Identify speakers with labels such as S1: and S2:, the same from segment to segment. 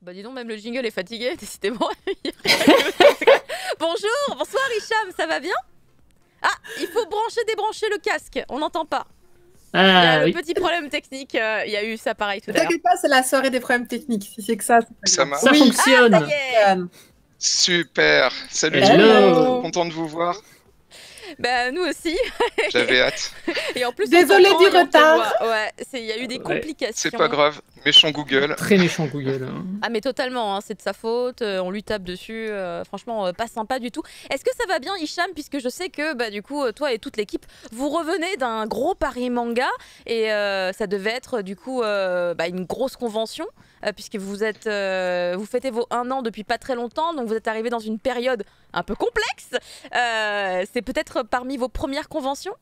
S1: Bah dis donc, même le jingle est fatigué, décidément. Bonjour, bonsoir Hicham, ça va bien? Ah, il faut brancher, débrancher le casque, on n'entend pas. Il y a le petit problème technique, il y a eu ça pareil tout à l'heure.
S2: Ne t'inquiète pas, c'est la soirée des problèmes techniques. Si c'est que ça,
S3: Ça marche.
S4: Ça fonctionne.
S1: Ah, ça y est.
S3: Super. Salut
S4: Hello.
S3: tout le monde, content de vous voir.
S1: Bah nous aussi.
S3: J'avais hâte.
S1: Et en plus,
S2: Désolée du retard.
S1: Ouais, il y a eu des complications.
S3: C'est pas grave, méchant Google.
S4: Très méchant Google.
S1: Ah mais totalement, hein, c'est de sa faute, on lui tape dessus, franchement pas sympa du tout. Est-ce que ça va bien Hicham, puisque je sais que bah, du coup toi et toute l'équipe, vous revenez d'un gros Paris Manga et ça devait être du coup une grosse convention puisque vous fêtez vos 1 an depuis pas très longtemps, donc vous êtes arrivé dans une période un peu complexe. C'est peut-être parmi vos premières conventions?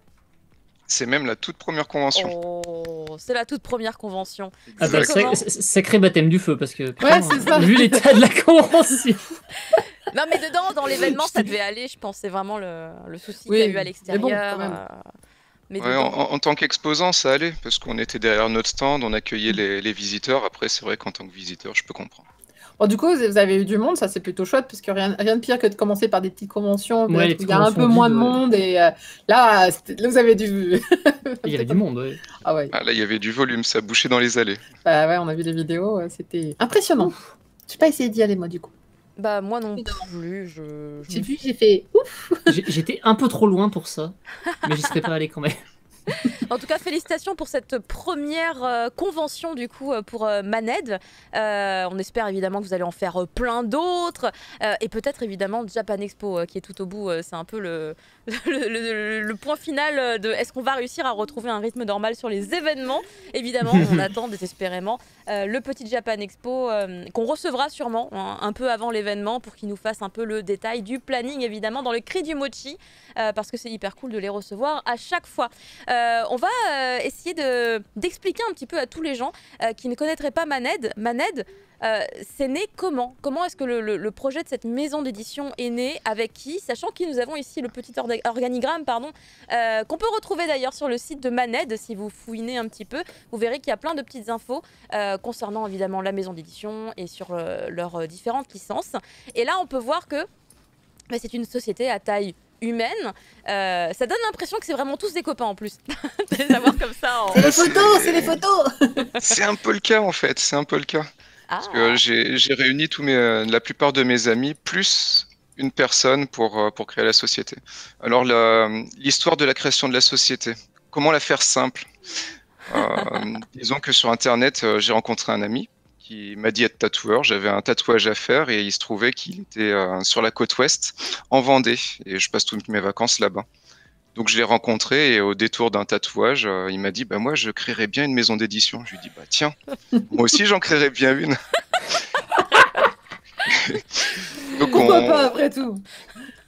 S3: C'est même la toute première convention.
S1: Oh, c'est la toute première convention.
S4: Ah bah, sacré baptême du feu, parce que
S2: ouais,
S4: vu l'état de la convention.
S1: Non mais dedans, dans l'événement, ça devait aller, je pense, c'est vraiment le souci qu'il y a eu à l'extérieur.
S3: Ouais, en tant qu'exposant, ça allait, parce qu'on était derrière notre stand, on accueillait les visiteurs. Après, c'est vrai qu'en tant que visiteur, je peux comprendre.
S2: Bon, du coup, vous avez eu du monde, ça c'est plutôt chouette, parce que rien de pire que de commencer par des petites conventions,
S4: Ouais,
S2: il y a un peu moins de monde, et là, vous avez du...
S4: Il y avait du monde, ouais.
S2: Ah ouais.
S3: Ah, là, il y avait du volume, ça bouchait dans les allées.
S2: Bah ouais, on a vu des vidéos, c'était impressionnant. J'ai pas essayé d'y aller, moi, du coup.
S1: Bah moi non plus,
S2: J'ai vu, j'ai fait ouf.
S4: J'étais un peu trop loin pour ça, mais j'y serais pas allé quand même.
S1: En tout cas, félicitations pour cette première convention du coup pour Maned. On espère évidemment que vous allez en faire plein d'autres et peut-être évidemment Japan Expo qui est tout au bout. C'est un peu le point final de est-ce qu'on va réussir à retrouver un rythme normal sur les événements. Évidemment, on attend désespérément le petit Japan Expo qu'on recevra sûrement un peu avant l'événement pour qu'il nous fasse un peu le détail du planning évidemment dans le cri du mochi parce que c'est hyper cool de les recevoir à chaque fois. On va essayer d'expliquer un petit peu à tous les gens qui ne connaîtraient pas Maned. Maned, c'est né comment? Comment est-ce que le projet de cette maison d'édition est né? Avec qui? Sachant que nous avons ici le petit organigramme qu'on peut retrouver d'ailleurs sur le site de Maned. Si vous fouinez un petit peu, vous verrez qu'il y a plein de petites infos concernant évidemment la maison d'édition et sur leurs différentes licences. Et là, on peut voir que c'est une société à taille humaine, ça donne l'impression que c'est vraiment tous des copains en plus. De les avoir comme ça.
S2: C'est les photos, c'est les photos.
S3: C'est un peu le cas en fait, c'est un peu le cas. Parce que j'ai réuni la plupart de mes amis, plus une personne pour créer la société. Alors l'histoire de la création de la société, comment la faire simple? Disons que sur internet, j'ai rencontré un ami qui m'a dit être tatoueur. J'avais un tatouage à faire et il se trouvait qu'il était sur la côte ouest, en Vendée, et je passe toutes mes vacances là-bas. Donc je l'ai rencontré et au détour d'un tatouage, il m'a dit bah moi je créerais bien une maison d'édition. Je lui ai dit bah tiens, moi aussi j'en créerais bien une. Donc
S2: pourquoi pas après tout?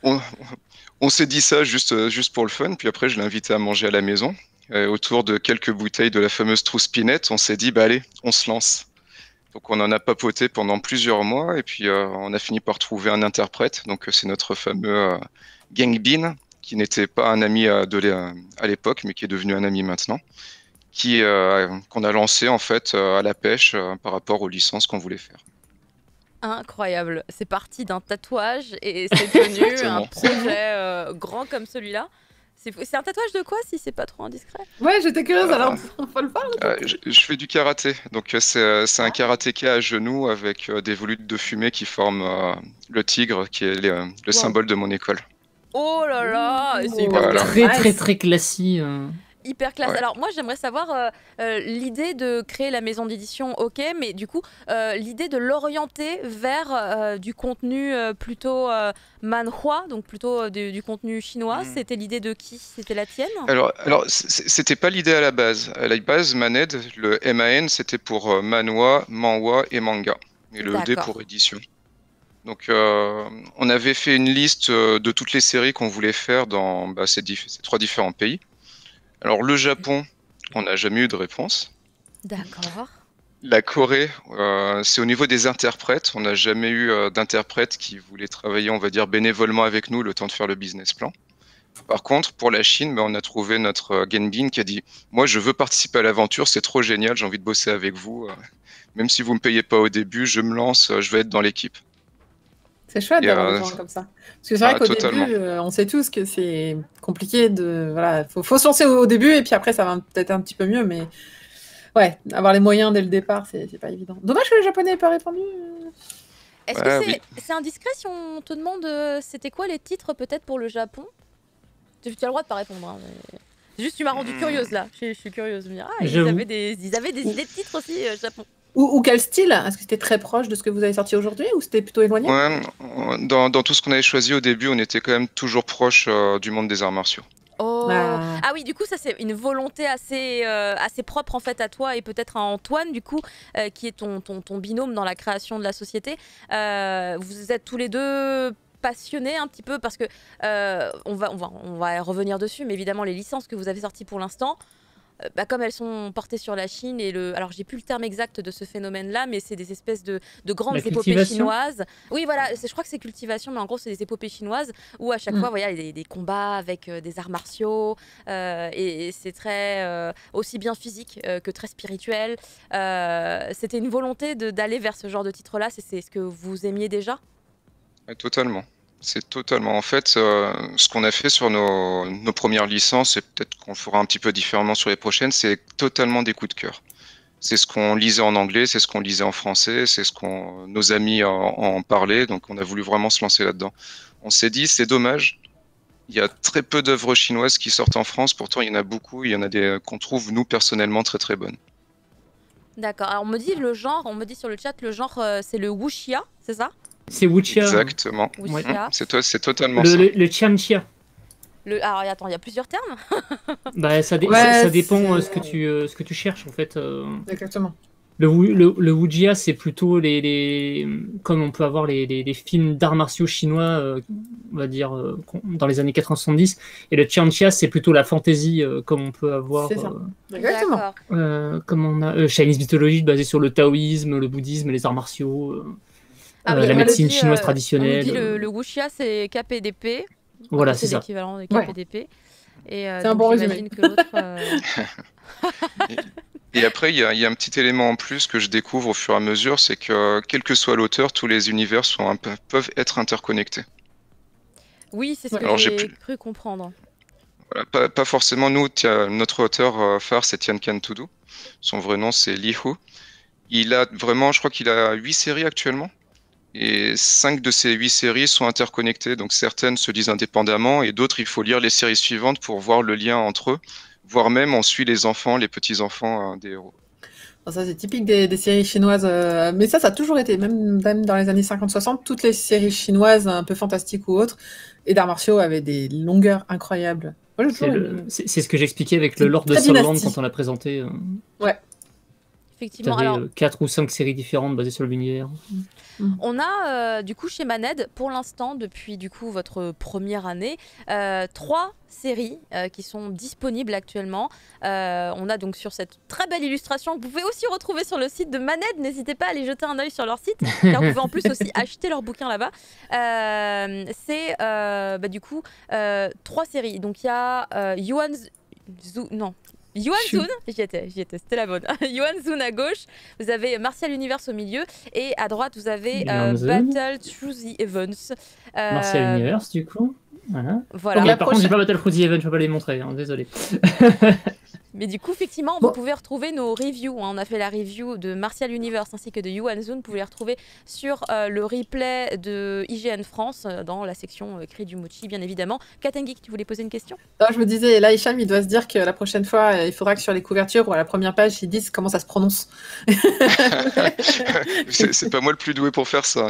S3: On s'est dit ça juste pour le fun, puis après je l'ai invité à manger à la maison. Autour de quelques bouteilles de la fameuse Trousse-Pinette, on s'est dit bah allez, on se lance. Donc on en a papoté pendant plusieurs mois et puis on a fini par trouver un interprète. Donc c'est notre fameux Gang Bean, qui n'était pas un ami à l'époque, mais qui est devenu un ami maintenant, qu'on a lancé en fait à la pêche par rapport aux licences qu'on voulait faire.
S1: Incroyable, c'est parti d'un tatouage et c'est devenu un projet grand comme celui-là. C'est un tatouage de quoi, si c'est pas trop indiscret?
S2: Ouais, j'étais curieuse, alors faut le faire.
S3: Je fais du karaté, donc c'est un karatéka à genoux avec des volutes de fumée qui forment le tigre, qui est le symbole de mon école.
S1: Oh là là, c'est hyper
S4: classe. Très classique.
S1: Hyper classe. Ouais. Alors moi j'aimerais savoir l'idée de créer la maison d'édition, ok, mais du coup l'idée de l'orienter vers du contenu plutôt manhwa, donc plutôt du contenu chinois, c'était l'idée de qui? C'était la tienne?
S3: Alors c'était pas l'idée à la base. À la base, Maned, le MAN, c'était pour manhwa, manhwa et manga, et le D pour édition. Donc on avait fait une liste de toutes les séries qu'on voulait faire dans ces 3 différents pays. Alors le Japon, on n'a jamais eu de réponse.
S1: D'accord.
S3: La Corée, c'est au niveau des interprètes. On n'a jamais eu d'interprète qui voulait travailler, on va dire, bénévolement avec nous le temps de faire le business plan. Par contre, pour la Chine, on a trouvé notre Genbin qui a dit « Moi, je veux participer à l'aventure, c'est trop génial, j'ai envie de bosser avec vous. Même si vous me payez pas au début, je me lance, je vais être dans l'équipe.
S2: C'est chouette d'avoir des gens comme ça. Parce que c'est vrai qu'au début, on sait tous que c'est compliqué de... Voilà, faut se lancer au début et puis après, ça va peut-être un petit peu mieux, mais ouais, avoir les moyens dès le départ, c'est pas évident. Dommage que le japonais n'ait pas répondu.
S1: Est-ce que c'est indiscret si on te demande c'était quoi les titres peut-être pour le Japon? Tu as le droit de pas répondre. Hein, mais... Juste, tu m'as rendu curieuse là. Je suis curieuse de me dire, ils avaient des idées de titres aussi, Japon.
S2: Ou quel style? Est-ce que c'était très proche de ce que vous avez sorti aujourd'hui ou c'était plutôt éloigné?
S3: Ouais, dans tout ce qu'on avait choisi au début, on était quand même toujours proche du monde des arts martiaux.
S1: Oh. Ah oui, du coup, ça c'est une volonté assez propre en fait à toi et peut-être à Antoine, du coup, qui est ton binôme dans la création de la société. Vous êtes tous les deux passionnés un petit peu parce que on va revenir dessus, mais évidemment les licences que vous avez sorties pour l'instant, comme elles sont portées sur la Chine alors j'ai plus le terme exact de ce phénomène-là, mais c'est des espèces de grandes épopées chinoises. Oui, voilà, je crois que c'est cultivation, mais en gros c'est des épopées chinoises où à chaque fois, voilà, il y a des combats avec des arts martiaux et c'est très aussi bien physique que très spirituel. C'était une volonté d'aller vers ce genre de titre-là. C'est ce que vous aimiez déjà?
S3: Totalement. C'est totalement. En fait, ce qu'on a fait sur nos premières licences, et peut-être qu'on le fera un petit peu différemment sur les prochaines, c'est totalement des coups de cœur. C'est ce qu'on lisait en anglais, c'est ce qu'on lisait en français, c'est ce qu'on nos amis en parlaient, donc on a voulu vraiment se lancer là-dedans. On s'est dit, c'est dommage, il y a très peu d'œuvres chinoises qui sortent en France, pourtant il y en a beaucoup, il y en a des qu'on trouve, nous, personnellement, très très bonnes.
S1: D'accord. Alors on me dit sur le chat, le genre c'est le wuxia, c'est ça?
S4: C'est wuxia.
S3: Exactement.
S1: Wuxia.
S3: C'est totalement ça.
S4: Le qianxia.
S1: Alors attends, il y a plusieurs termes.
S4: Bah, ça dépend ce que tu cherches en fait.
S2: Exactement.
S4: Le wuxia, c'est plutôt comme on peut avoir les films d'arts martiaux chinois, on va dire, dans les années 80-70. Et le qianxia, c'est plutôt la fantasy, comme on peut avoir.
S2: C'est ça. Exactement.
S4: Comme on a Chinese mythology basée sur le taoïsme, le bouddhisme, les arts martiaux. La médecine chinoise traditionnelle.
S1: On dit le wuxia, c'est KPDP.
S4: Voilà, c'est ça.
S1: L'équivalent de KPDP. Et
S2: c'est un bon résumé.
S1: Que l'autre,
S3: Et après, il y a un petit élément en plus que je découvre au fur et à mesure, c'est que quel que soit l'auteur, tous les univers peuvent être interconnectés.
S1: Oui, c'est ce que j'ai cru comprendre.
S3: Voilà, pas forcément nous. Notre auteur phare, c'est Tian Cantudu. Son vrai nom, c'est Li Hu. Il a vraiment, je crois qu'il a 8 séries actuellement. Et 5 de ces 8 séries sont interconnectées, donc certaines se lisent indépendamment et d'autres, il faut lire les séries suivantes pour voir le lien entre eux, voire même on suit les enfants, les petits-enfants des héros.
S2: Ça, c'est typique des séries chinoises, mais ça a toujours été, même dans les années 50-60, toutes les séries chinoises un peu fantastiques ou autres, et d'arts martiaux avaient des longueurs incroyables.
S4: C'est ce que j'expliquais avec le Lord de Solland quand on l'a présenté.
S2: Ouais.
S1: Effectivement.
S4: Alors 4 ou 5 séries différentes basées sur l'univers.
S1: On a du coup chez Maned pour l'instant depuis du coup votre première année 3 séries qui sont disponibles actuellement. On a donc sur cette très belle illustration que vous pouvez aussi retrouver sur le site de Maned. N'hésitez pas à aller jeter un œil sur leur site car vous pouvez en plus aussi acheter leurs bouquins là-bas. C'est du coup 3 séries. Donc il y a Yuan Zun, j'y étais, c'était la bonne. Yuan Zun à gauche, vous avez Martial Universe au milieu, et à droite vous avez Battle Through the Heavens.
S4: Martial Universe du coup.
S1: Voilà.
S4: Okay, par contre, j'ai pas Battle Through the Heavens, je peux pas les montrer, hein, désolé.
S1: Mais du coup, effectivement, vous pouvez retrouver nos reviews. On a fait la review de Martial Universe ainsi que de Yuan Zun. Vous pouvez les retrouver sur le replay de IGN France dans la section Cri du Mochi, bien évidemment. Katengik, tu voulais poser une question?
S2: Je me disais, là, Hicham, il doit se dire que la prochaine fois, il faudra que sur les couvertures ou à la première page, ils disent comment ça se prononce.
S3: C'est pas moi le plus doué pour faire ça.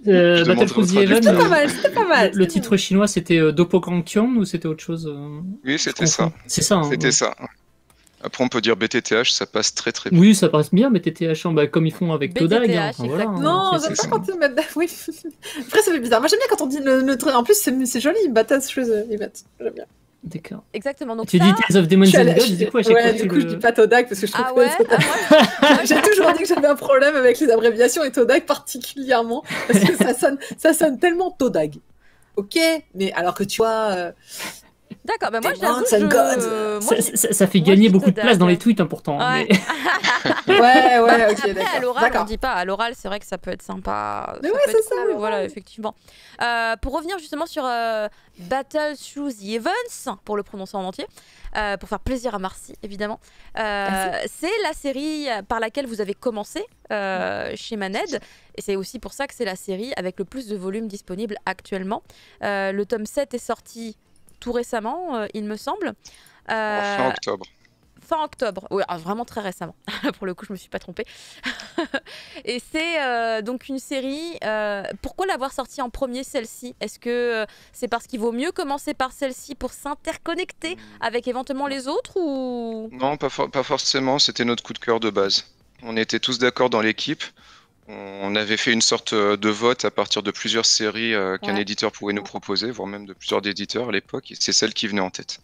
S4: Battle Through the Heavens,
S2: c'était pas mal.
S4: Le titre chinois, c'était Dopokangkyon ou c'était autre chose?
S3: Oui, c'était ça.
S4: C'est ça.
S3: C'était ça. Après, on peut dire BTTH, ça passe très très bien.
S4: Oui, ça passe bien, BTTH, comme ils font avec Todag.
S2: Voilà, non, j'aime pas quand ils mettent. Oui. Après, ça fait bizarre. Moi, j'aime bien quand on dit le trait. En plus, c'est joli, Battle Through the Heavens. J'aime bien.
S4: D'accord.
S1: Exactement. Donc
S4: tu dis Tales of Demons and Gods, du coup, à chaque fois.
S2: Du coup, je dis pas Todag parce que je trouve que j'ai toujours dit que j'avais un problème avec les abréviations et Todag particulièrement parce que ça sonne tellement Todag. Ok, mais alors que tu vois.
S1: D'accord, bah moi j'avoue
S4: ça fait gagner beaucoup de place dans les tweets pourtant.
S1: Ouais,
S2: mais... ouais, ok,
S1: après,
S2: d'accord.
S1: à l'oral, on dit pas. À l'oral, c'est vrai que ça peut être sympa.
S2: Mais ouais,
S1: c'est
S2: ça.
S1: Cool, voilà, effectivement. Pour revenir justement sur Battle Through the Heavens, pour le prononcer en entier, pour faire plaisir à Marcy, évidemment. C'est la série par laquelle vous avez commencé chez Maned. Et c'est aussi pour ça que c'est la série avec le plus de volume disponible actuellement. Le tome 7 est sorti tout récemment, il me semble.
S3: Fin octobre.
S1: Fin octobre, oui, vraiment très récemment. Pour le coup, je me suis pas trompée. Et c'est donc une série. Pourquoi l'avoir sortie en premier, celle-ci? Est-ce que c'est parce qu'il vaut mieux commencer par celle-ci pour s'interconnecter avec éventuellement les autres ou...
S3: Non, pas forcément. C'était notre coup de cœur de base. On était tous d'accord dans l'équipe. On avait fait une sorte de vote à partir de plusieurs séries qu'un éditeur pouvait nous proposer, voire même de plusieurs éditeurs à l'époque. Et c'est celle qui venait en tête.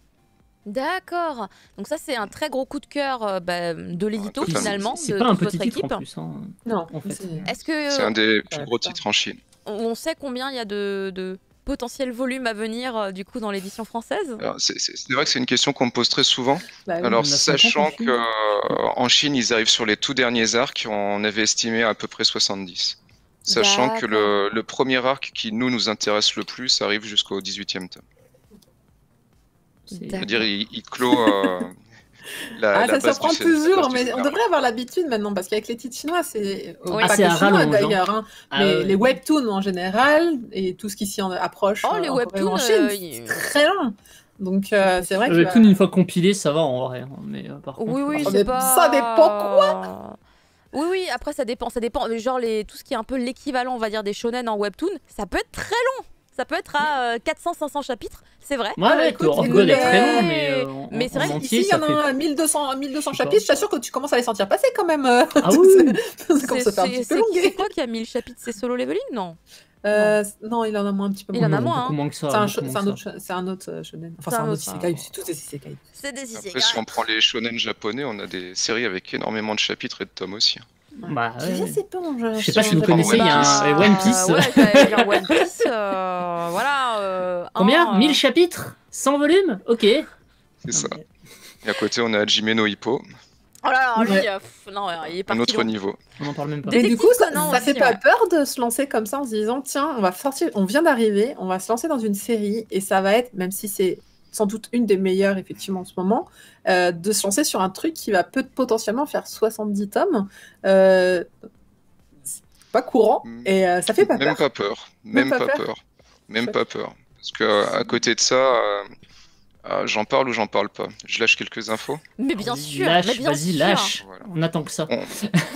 S1: D'accord. Donc ça, c'est un très gros coup de cœur de l'édito finalement.
S4: C'est pas un petit titre en plus. Hein,
S2: non,
S4: en fait.
S1: Est-ce que
S3: c'est un des plus gros titres en Chine.
S1: On sait combien il y a de potentiel volume à venir du coup dans l'édition française?
S3: C'est vrai que c'est une question qu'on me pose très souvent. Alors sachant qu'en Chine, ils arrivent sur les tout derniers arcs, on avait estimé à peu près 70. Sachant que le premier arc qui nous intéresse le plus arrive jusqu'au 18e tome. C'est-à-dire, il clôt la
S2: ça
S3: base
S2: surprend toujours, mais on devrait avoir l'habitude maintenant, parce qu'avec les titres chinois, c'est
S4: pas que chinois
S2: d'ailleurs, hein, mais les webtoons en général, et tout ce qui s'y approche
S1: les webtoons
S2: en Chine, c'est très long. Donc c'est vrai que...
S4: Le webtoon, une fois compilé, ça va en vrai. Mais par contre,
S1: oui,
S2: ça dépend quoi.
S1: Oui, après ça dépend. Genre tout ce qui est un peu l'équivalent, on va dire, des shonen en webtoon, ça peut être très long. Ça peut être à 400-500 chapitres, c'est vrai.
S4: Ouais, Orgol est très long,
S1: mais c'est vrai
S2: qu'ici, il y en a 1200 chapitres, je t'assure que tu commences à les sentir passer quand même.
S4: Ah oui.
S1: C'est quoi qui a 1000 chapitres? C'est Solo Leveling, non?
S2: Non, il en a moins un petit peu moins.
S1: Il en a moins.
S4: Beaucoup moins que ça.
S2: C'est un autre shonen. Enfin, c'est un autre isekai. C'est tous des isekai.
S1: C'est des isekai.
S3: Après, si on prend les shonen japonais, on a des séries avec énormément de chapitres et de tomes aussi.
S4: Bah,
S2: je sais pas,
S4: je sais pas si vous connaissez, il y a un One Piece.
S1: Ouais, One Piece, voilà.
S4: Combien 1000 chapitres 100 volumes. Ok.
S3: C'est ça. Et à côté, on a Hajime no Hippo.
S1: Oh là là, lui, il est parti.
S3: Un autre niveau.
S4: On n'en parle même pas.
S2: Et du coup, ça fait pas peur de se lancer comme ça en se disant, tiens, on vient d'arriver, on va se lancer dans une série, et ça va être, même si c'est sans doute une des meilleures effectivement en ce moment, de se lancer sur un truc qui va potentiellement faire 70 tomes. C'est pas courant et ça fait pas peur.
S3: Même pas peur. Parce que à côté de ça, j'en parle ou j'en parle pas. Je lâche quelques infos.
S1: Mais bien sûr.
S4: Vas-y, lâche. Voilà. On attend que ça.
S2: On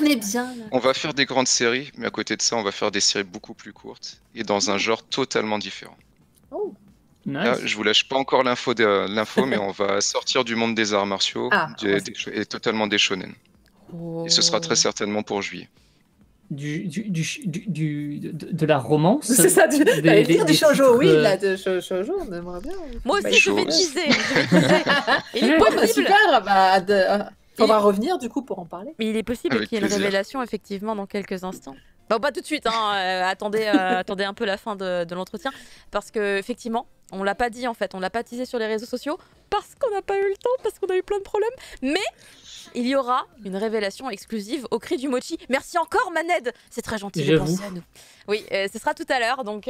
S2: est bien là.
S3: On va faire des grandes séries, mais à côté de ça, on va faire des séries beaucoup plus courtes et dans un genre totalement différent.
S2: Oh.
S4: Nice.
S3: Là, je vous lâche pas encore l'info, mais on va sortir du monde des arts martiaux et totalement des shonen. Et ce sera très certainement pour juillet.
S4: De la romance.
S2: C'est ça, du shoujo, oui, là, de shoujo, on aimerait bien.
S1: Moi aussi, je vais teaser. Il est
S2: possible. Super, faudra revenir du coup pour en parler.
S1: Mais il est possible qu'il y ait une révélation effectivement dans quelques instants. Bon, pas tout de suite, hein. Attendez un peu la fin de l'entretien, parce que effectivement, on l'a pas dit en fait, on l'a pas teasé sur les réseaux sociaux, parce qu'on n'a pas eu le temps, parce qu'on a eu plein de problèmes, mais il y aura une révélation exclusive au cri du mochi. Merci encore Maned, c'est très gentil de penser à nous. Oui, ce sera tout à l'heure, donc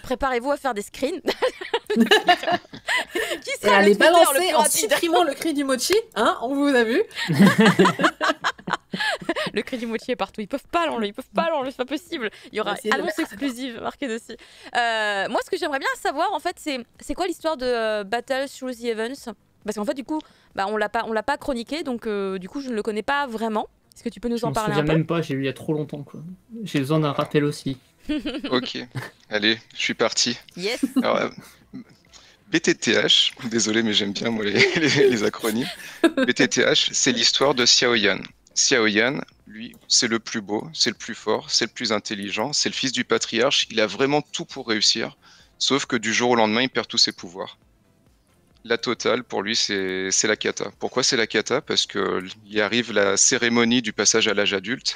S1: préparez-vous à faire des screens. Qui sera
S2: les balancer en supprimant le cri du mochi, hein, on vous a vu.
S1: Le cri du mochi est partout, ils peuvent pas l'enlever, c'est pas possible. Il y aura annonce exclusive marquée dessus. Moi, ce que j'aimerais bien savoir, en fait, c'est quoi l'histoire de Battle Through the Heavens? Parce qu'en fait, du coup, on l'a pas chroniqué, donc du coup, je ne le connais pas vraiment. Est-ce que tu peux nous en parler un peu?
S4: Je me souviens même pas, j'ai lu il y a trop longtemps, quoi. J'ai besoin d'un rappel aussi.
S3: Ok, allez, je suis parti.
S1: Yes.
S3: Alors, BTTH, désolé, mais j'aime bien moi les acronymes. BTTH, c'est l'histoire de Xiao Yan. Xiao Yan, lui, c'est le plus beau, c'est le plus fort, c'est le plus intelligent, c'est le fils du patriarche, il a vraiment tout pour réussir, sauf que du jour au lendemain, il perd tous ses pouvoirs. La totale, pour lui, c'est la cata. Pourquoi c'est la cata? Parce qu'il arrive la cérémonie du passage à l'âge adulte,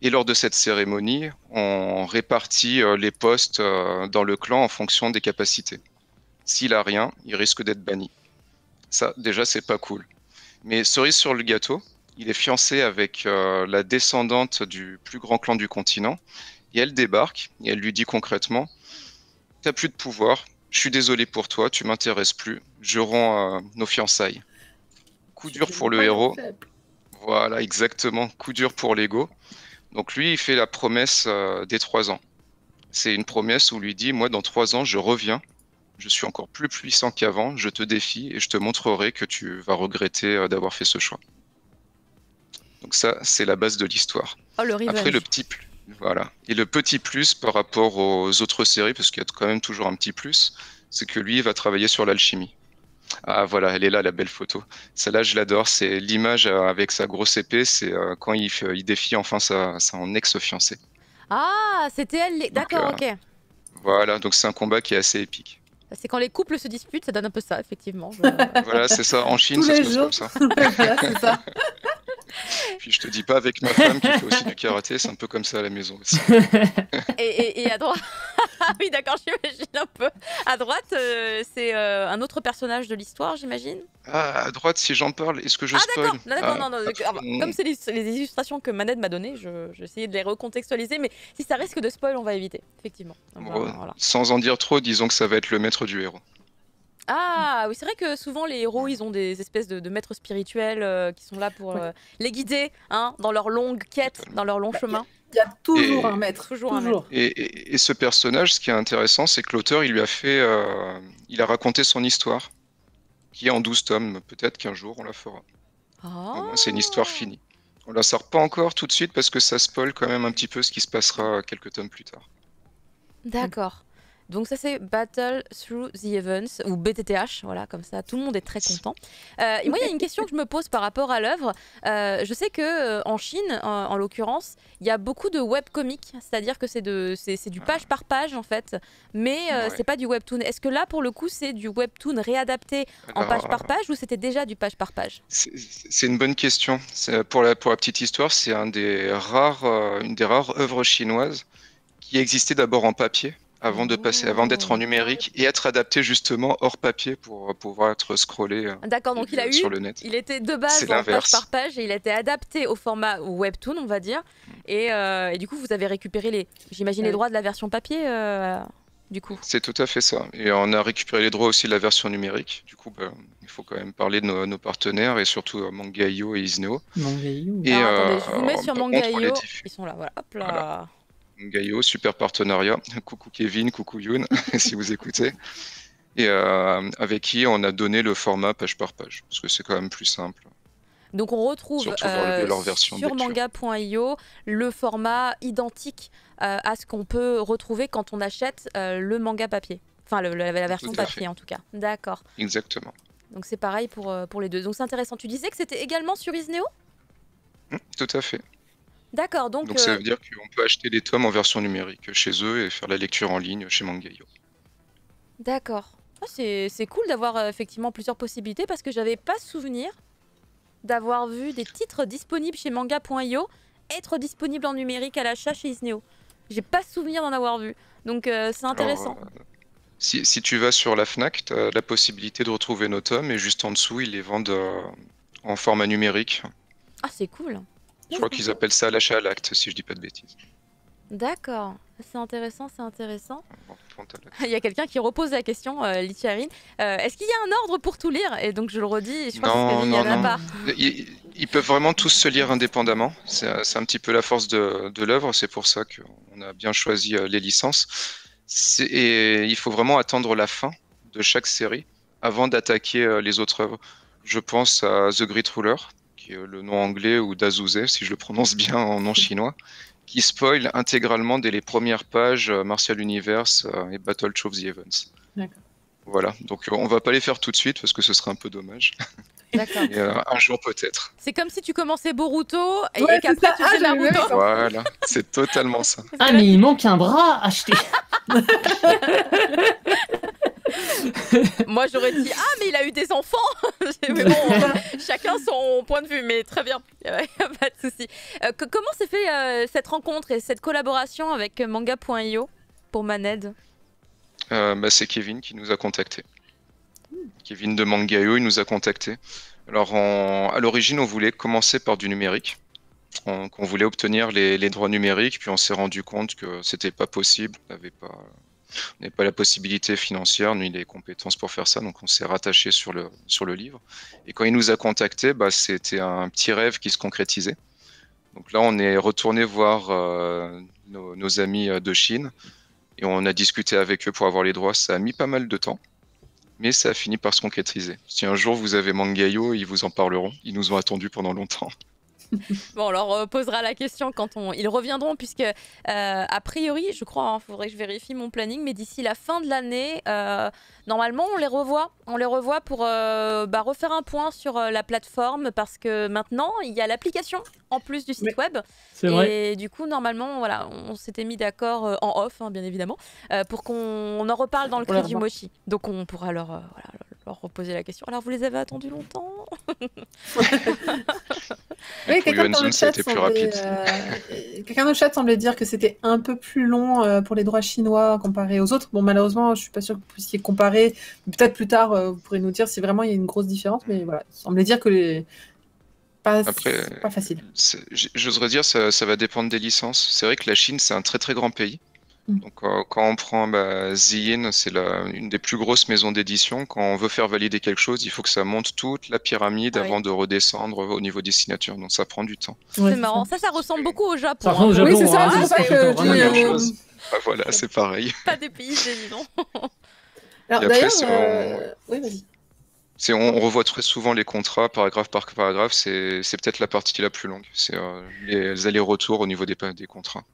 S3: et lors de cette cérémonie, on répartit les postes dans le clan en fonction des capacités. S'il a rien, il risque d'être banni. Ça, déjà, c'est pas cool. Mais cerise sur le gâteau, il est fiancé avec la descendante du plus grand clan du continent. Et elle débarque et elle lui dit concrètement, t'as plus de pouvoir, je suis désolé pour toi, tu m'intéresses plus, je rends nos fiançailles. Coup dur pour le héros. Voilà, exactement, coup dur pour l'ego. Donc lui, il fait la promesse des 3 ans. C'est une promesse où lui dit, moi dans 3 ans, je reviens, je suis encore plus puissant qu'avant, je te défie et je te montrerai que tu vas regretter d'avoir fait ce choix. Donc ça, c'est la base de l'histoire.
S1: Oh, le revenge.
S3: Après, le petit plus. Voilà. Et le petit plus par rapport aux autres séries, parce qu'il y a quand même toujours un petit plus, c'est que lui, il va travailler sur l'alchimie. Ah voilà, elle est là, la belle photo. Celle-là, je l'adore. C'est l'image avec sa grosse épée. C'est quand il défie enfin son ex-fiancé.
S1: Ah, c'était elle. D'accord, ok.
S3: Voilà, donc c'est un combat qui est assez épique.
S1: C'est quand les couples se disputent, ça donne un peu ça, effectivement.
S3: Voilà, c'est ça. En Chine, ça se passe comme ça.
S2: Voilà, c'est ça.
S3: Puis je te dis pas avec ma femme qui fait aussi du karaté, c'est un peu comme ça à la maison aussi.
S1: Et à droite, oui d'accord, j'imagine un peu. À droite, c'est un autre personnage de l'histoire, j'imagine.
S3: Ah, à droite, si j'en parle, est-ce que je spoil?
S1: D'accord, non. Comme c'est les illustrations que Maned m'a données, j'ai essayé de les recontextualiser, mais si ça risque de spoil, on va éviter, effectivement.
S3: Voilà. Sans en dire trop, disons que ça va être le maître du héros.
S1: Ah oui, c'est vrai que souvent les héros, ils ont des espèces de maîtres spirituels qui sont là pour les guider dans leur longue quête, dans leur long chemin.
S2: Il y a toujours un maître. Toujours.
S3: Et ce personnage, ce qui est intéressant, c'est que l'auteur, il lui a fait, il a raconté son histoire, qui est en 12 tomes. Peut-être qu'un jour, on la fera. C'est une histoire finie. On la sort pas encore tout de suite parce que ça spoil quand même un petit peu ce qui se passera quelques tomes plus tard.
S1: D'accord. Donc ça c'est Battle Through the Heavens, ou BTTH, voilà, comme ça tout le monde est très content. Et moi il y a une question que je me pose par rapport à l'œuvre. Je sais que en Chine, en l'occurrence, il y a beaucoup de webcomics, c'est-à-dire que c'est du page par page en fait, mais c'est pas du webtoon. Est-ce que là pour le coup c'est du webtoon réadapté en page par page ou c'était déjà du page par page?
S3: C'est une bonne question. Pour la petite histoire, c'est une des rares œuvres chinoises qui existait d'abord en papier. Avant d'être en numérique et être adapté justement hors papier pour pouvoir être scrollé sur le net.
S1: Il était de base en page par page et il a été adapté au format webtoon, on va dire. Et du coup, vous avez récupéré j'imagine les droits de la version papier, du coup.
S3: C'est tout à fait ça. Et on a récupéré les droits aussi de la version numérique. Du coup, il faut quand même parler de nos partenaires et surtout Manga.io et Isneo.
S4: Manga.io.
S1: Attendez, je vous mets sur Manga.io. Ils sont là, voilà. Hop là. Voilà.
S3: Manga.io, super partenariat. Coucou Kevin, coucou Youn, si vous écoutez. Et avec qui on a donné le format page par page, parce que c'est quand même plus simple.
S1: Donc on retrouve sur manga.io le format identique à ce qu'on peut retrouver quand on achète le manga papier. Enfin, la version papier en tout cas. D'accord.
S3: Exactement.
S1: Donc c'est pareil pour les deux. Donc c'est intéressant. Tu disais que c'était également sur Isneo ?
S3: Tout à fait.
S1: D'accord, donc
S3: ça veut dire qu'on peut acheter les tomes en version numérique chez eux et faire la lecture en ligne chez Manga.io.
S1: D'accord. C'est cool d'avoir effectivement plusieurs possibilités parce que j'avais pas souvenir d'avoir vu des titres disponibles chez Manga.io être disponibles en numérique à l'achat chez Isneo. J'ai pas souvenir d'en avoir vu, donc c'est intéressant.
S3: Alors, si tu vas sur la Fnac, tu as la possibilité de retrouver nos tomes et juste en dessous, ils les vendent en format numérique.
S1: Ah, c'est cool.
S3: Je crois qu'ils appellent ça l'achat à l'acte, si je dis pas de bêtises.
S1: D'accord, c'est intéressant, c'est intéressant. Il y a quelqu'un qui repose la question, Lithiarine. Est-ce qu'il y a un ordre pour tout lire? Et donc je le redis, je pense qu'il y en a pas.
S3: Ils peuvent vraiment tous se lire indépendamment. C'est un petit peu la force de l'œuvre, c'est pour ça qu'on a bien choisi les licences. Et il faut vraiment attendre la fin de chaque série avant d'attaquer les autres œuvres. Je pense à The Great Ruler, qui est le nom anglais, ou Dazuze, si je le prononce bien en nom chinois, qui spoil intégralement dès les premières pages Martial Universe et Battle of the Heavens.
S2: D'accord.
S3: Voilà, donc on va pas les faire tout de suite parce que ce serait un peu dommage.
S1: D'accord.
S3: Et, un jour peut-être.
S1: C'est comme si tu commençais Boruto et qu'après tu fais Naruto.
S3: Voilà, c'est totalement ça.
S4: Ah mais il manque un bras à acheter.
S1: Moi j'aurais dit mais il a eu des enfants. Mais bon, chacun son point de vue, mais très bien, pas de souci. Comment s'est fait cette rencontre et cette collaboration avec Manga.io pour Maned?
S3: C'est Kevin qui nous a contactés. Kevin de Mangayo, il nous a contactés. Alors, à l'origine, on voulait commencer par du numérique. On voulait obtenir les droits numériques, puis on s'est rendu compte que c'était pas possible. On n'avait pas la possibilité financière ni les compétences pour faire ça, donc on s'est rattaché sur le livre. Et quand il nous a contactés, c'était un petit rêve qui se concrétisait. Donc là, on est retourné voir nos amis de Chine et on a discuté avec eux pour avoir les droits. Ça a mis pas mal de temps, mais ça a fini par se concrétiser. Si un jour vous avez Mangayo, ils vous en parleront. Ils nous ont attendus pendant longtemps.
S1: Bon, on leur posera la question quand ils reviendront, puisque a priori, je crois, faudrait que je vérifie mon planning, mais d'ici la fin de l'année, normalement, on les revoit. On les revoit pour refaire un point sur la plateforme, parce que maintenant, il y a l'application en plus du site web.
S4: C'est vrai.
S1: Et du coup, normalement, voilà, on s'était mis d'accord en off, bien évidemment, pour qu'on en reparle dans le cri du Mochi. Donc, on pourra leur reposer la question. Alors, vous les avez attendus longtemps?
S2: Oui, quelqu'un dans le chat semblait dire que c'était un peu plus long pour les droits chinois comparé aux autres. Bon, malheureusement, je suis pas sûre que vous puissiez comparer. Peut-être plus tard, vous pourrez nous dire si vraiment il y a une grosse différence. Mais voilà, il semblait dire que c'est pas facile.
S3: J'oserais dire ça va dépendre des licences. C'est vrai que la Chine, c'est un très très grand pays. Donc quand on prend Ziyin, c'est une des plus grosses maisons d'édition. Quand on veut faire valider quelque chose, il faut que ça monte toute la pyramide avant de redescendre au niveau des signatures. Donc ça prend du temps.
S1: C'est marrant. Ça ressemble beaucoup au Japon.
S4: Ça ressemble au Japon.
S2: Oui, c'est ça. C'est ça que je dis.
S3: Voilà, c'est pareil.
S1: Pas des pays évidents.
S2: Alors d'ailleurs, oui, vas-y.
S3: On revoit très souvent les contrats, paragraphe par paragraphe. C'est peut-être la partie la plus longue. C'est les allers-retours au niveau des contrats.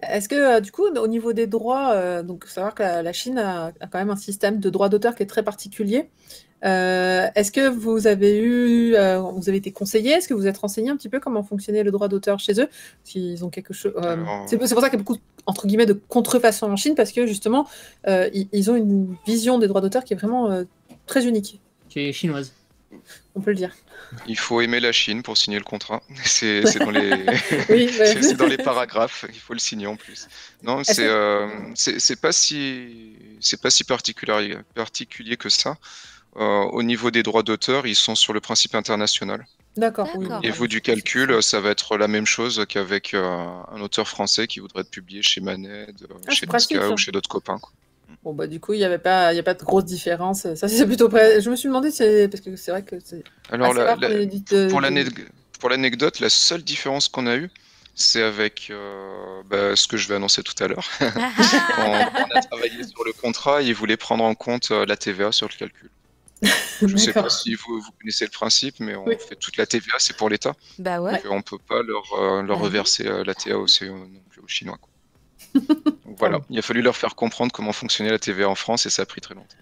S2: Est-ce que, du coup, au niveau des droits, donc savoir que la Chine a quand même un système de droits d'auteur qui est très particulier. Est-ce que vous avez été conseillé? Est-ce que vous êtes renseigné un petit peu comment fonctionnait le droit d'auteur chez eux? S'ils ont quelque chose. C'est pour ça qu'il y a beaucoup, entre guillemets, de contrefaçons en Chine, parce que justement, ils ont une vision des droits d'auteur qui est vraiment très unique.
S4: Qui est chinoise.
S2: On peut le dire.
S3: Il faut aimer la Chine pour signer le contrat. C'est dans les c'est dans les paragraphes. Il faut le signer en plus. Non, c'est pas si particulier que ça. Au niveau des droits d'auteur, ils sont sur le principe international.
S2: D'accord.
S1: Oui.
S3: Au niveau du calcul, ça va être la même chose qu'avec un auteur français qui voudrait être publié chez Maned, chez Niska ou chez d'autres copains, quoi.
S2: Bon, du coup, il n'y a pas de grosse différence. Ça, c'est plutôt près. Je me suis demandé, parce que c'est vrai que c'est.
S3: Alors, pour l'anecdote, la seule différence qu'on a eue, c'est avec ce que je vais annoncer tout à l'heure. Quand on a travaillé sur le contrat, ils voulaient prendre en compte la TVA sur le calcul. Je ne sais pas si vous connaissez le principe, mais on fait toute la TVA, c'est pour l'État.
S1: Bah ouais.
S3: Donc on ne peut pas leur reverser la TVA aux Chinois, quoi. Donc voilà, il a fallu leur faire comprendre comment fonctionnait la TVA en France et ça a pris très longtemps.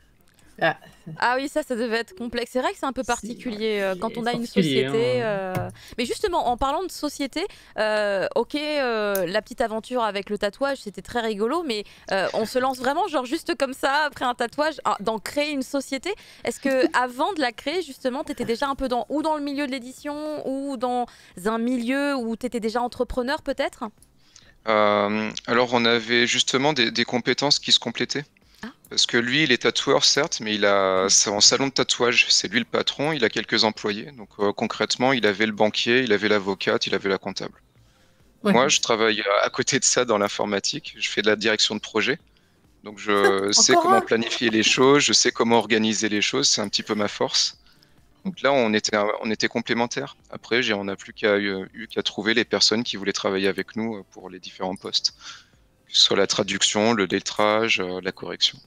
S1: Ah oui, ça devait être complexe. C'est vrai que c'est un peu particulier quand on a une société. Mais justement, en parlant de société, la petite aventure avec le tatouage, c'était très rigolo, mais on se lance vraiment, genre juste comme ça, après un tatouage, d'en créer une société. Est-ce que avant de la créer, justement, tu étais déjà un peu dans le milieu de l'édition ou dans un milieu où tu étais déjà entrepreneur peut-être?
S3: Alors on avait justement des compétences qui se complétaient. Parce que lui, il est tatoueur, certes, mais c'est en salon de tatouage. C'est lui le patron, il a quelques employés. Donc concrètement, il avait le banquier, il avait l'avocate, il avait la comptable. Ouais. Moi, je travaille à côté de ça dans l'informatique. Je fais de la direction de projet. Donc je sais comment planifier les choses, je sais comment organiser les choses. C'est un petit peu ma force. Donc là, on était complémentaires. Après, on n'a plus qu'à trouver les personnes qui voulaient travailler avec nous pour les différents postes. Que ce soit la traduction, le lettrage, la correction.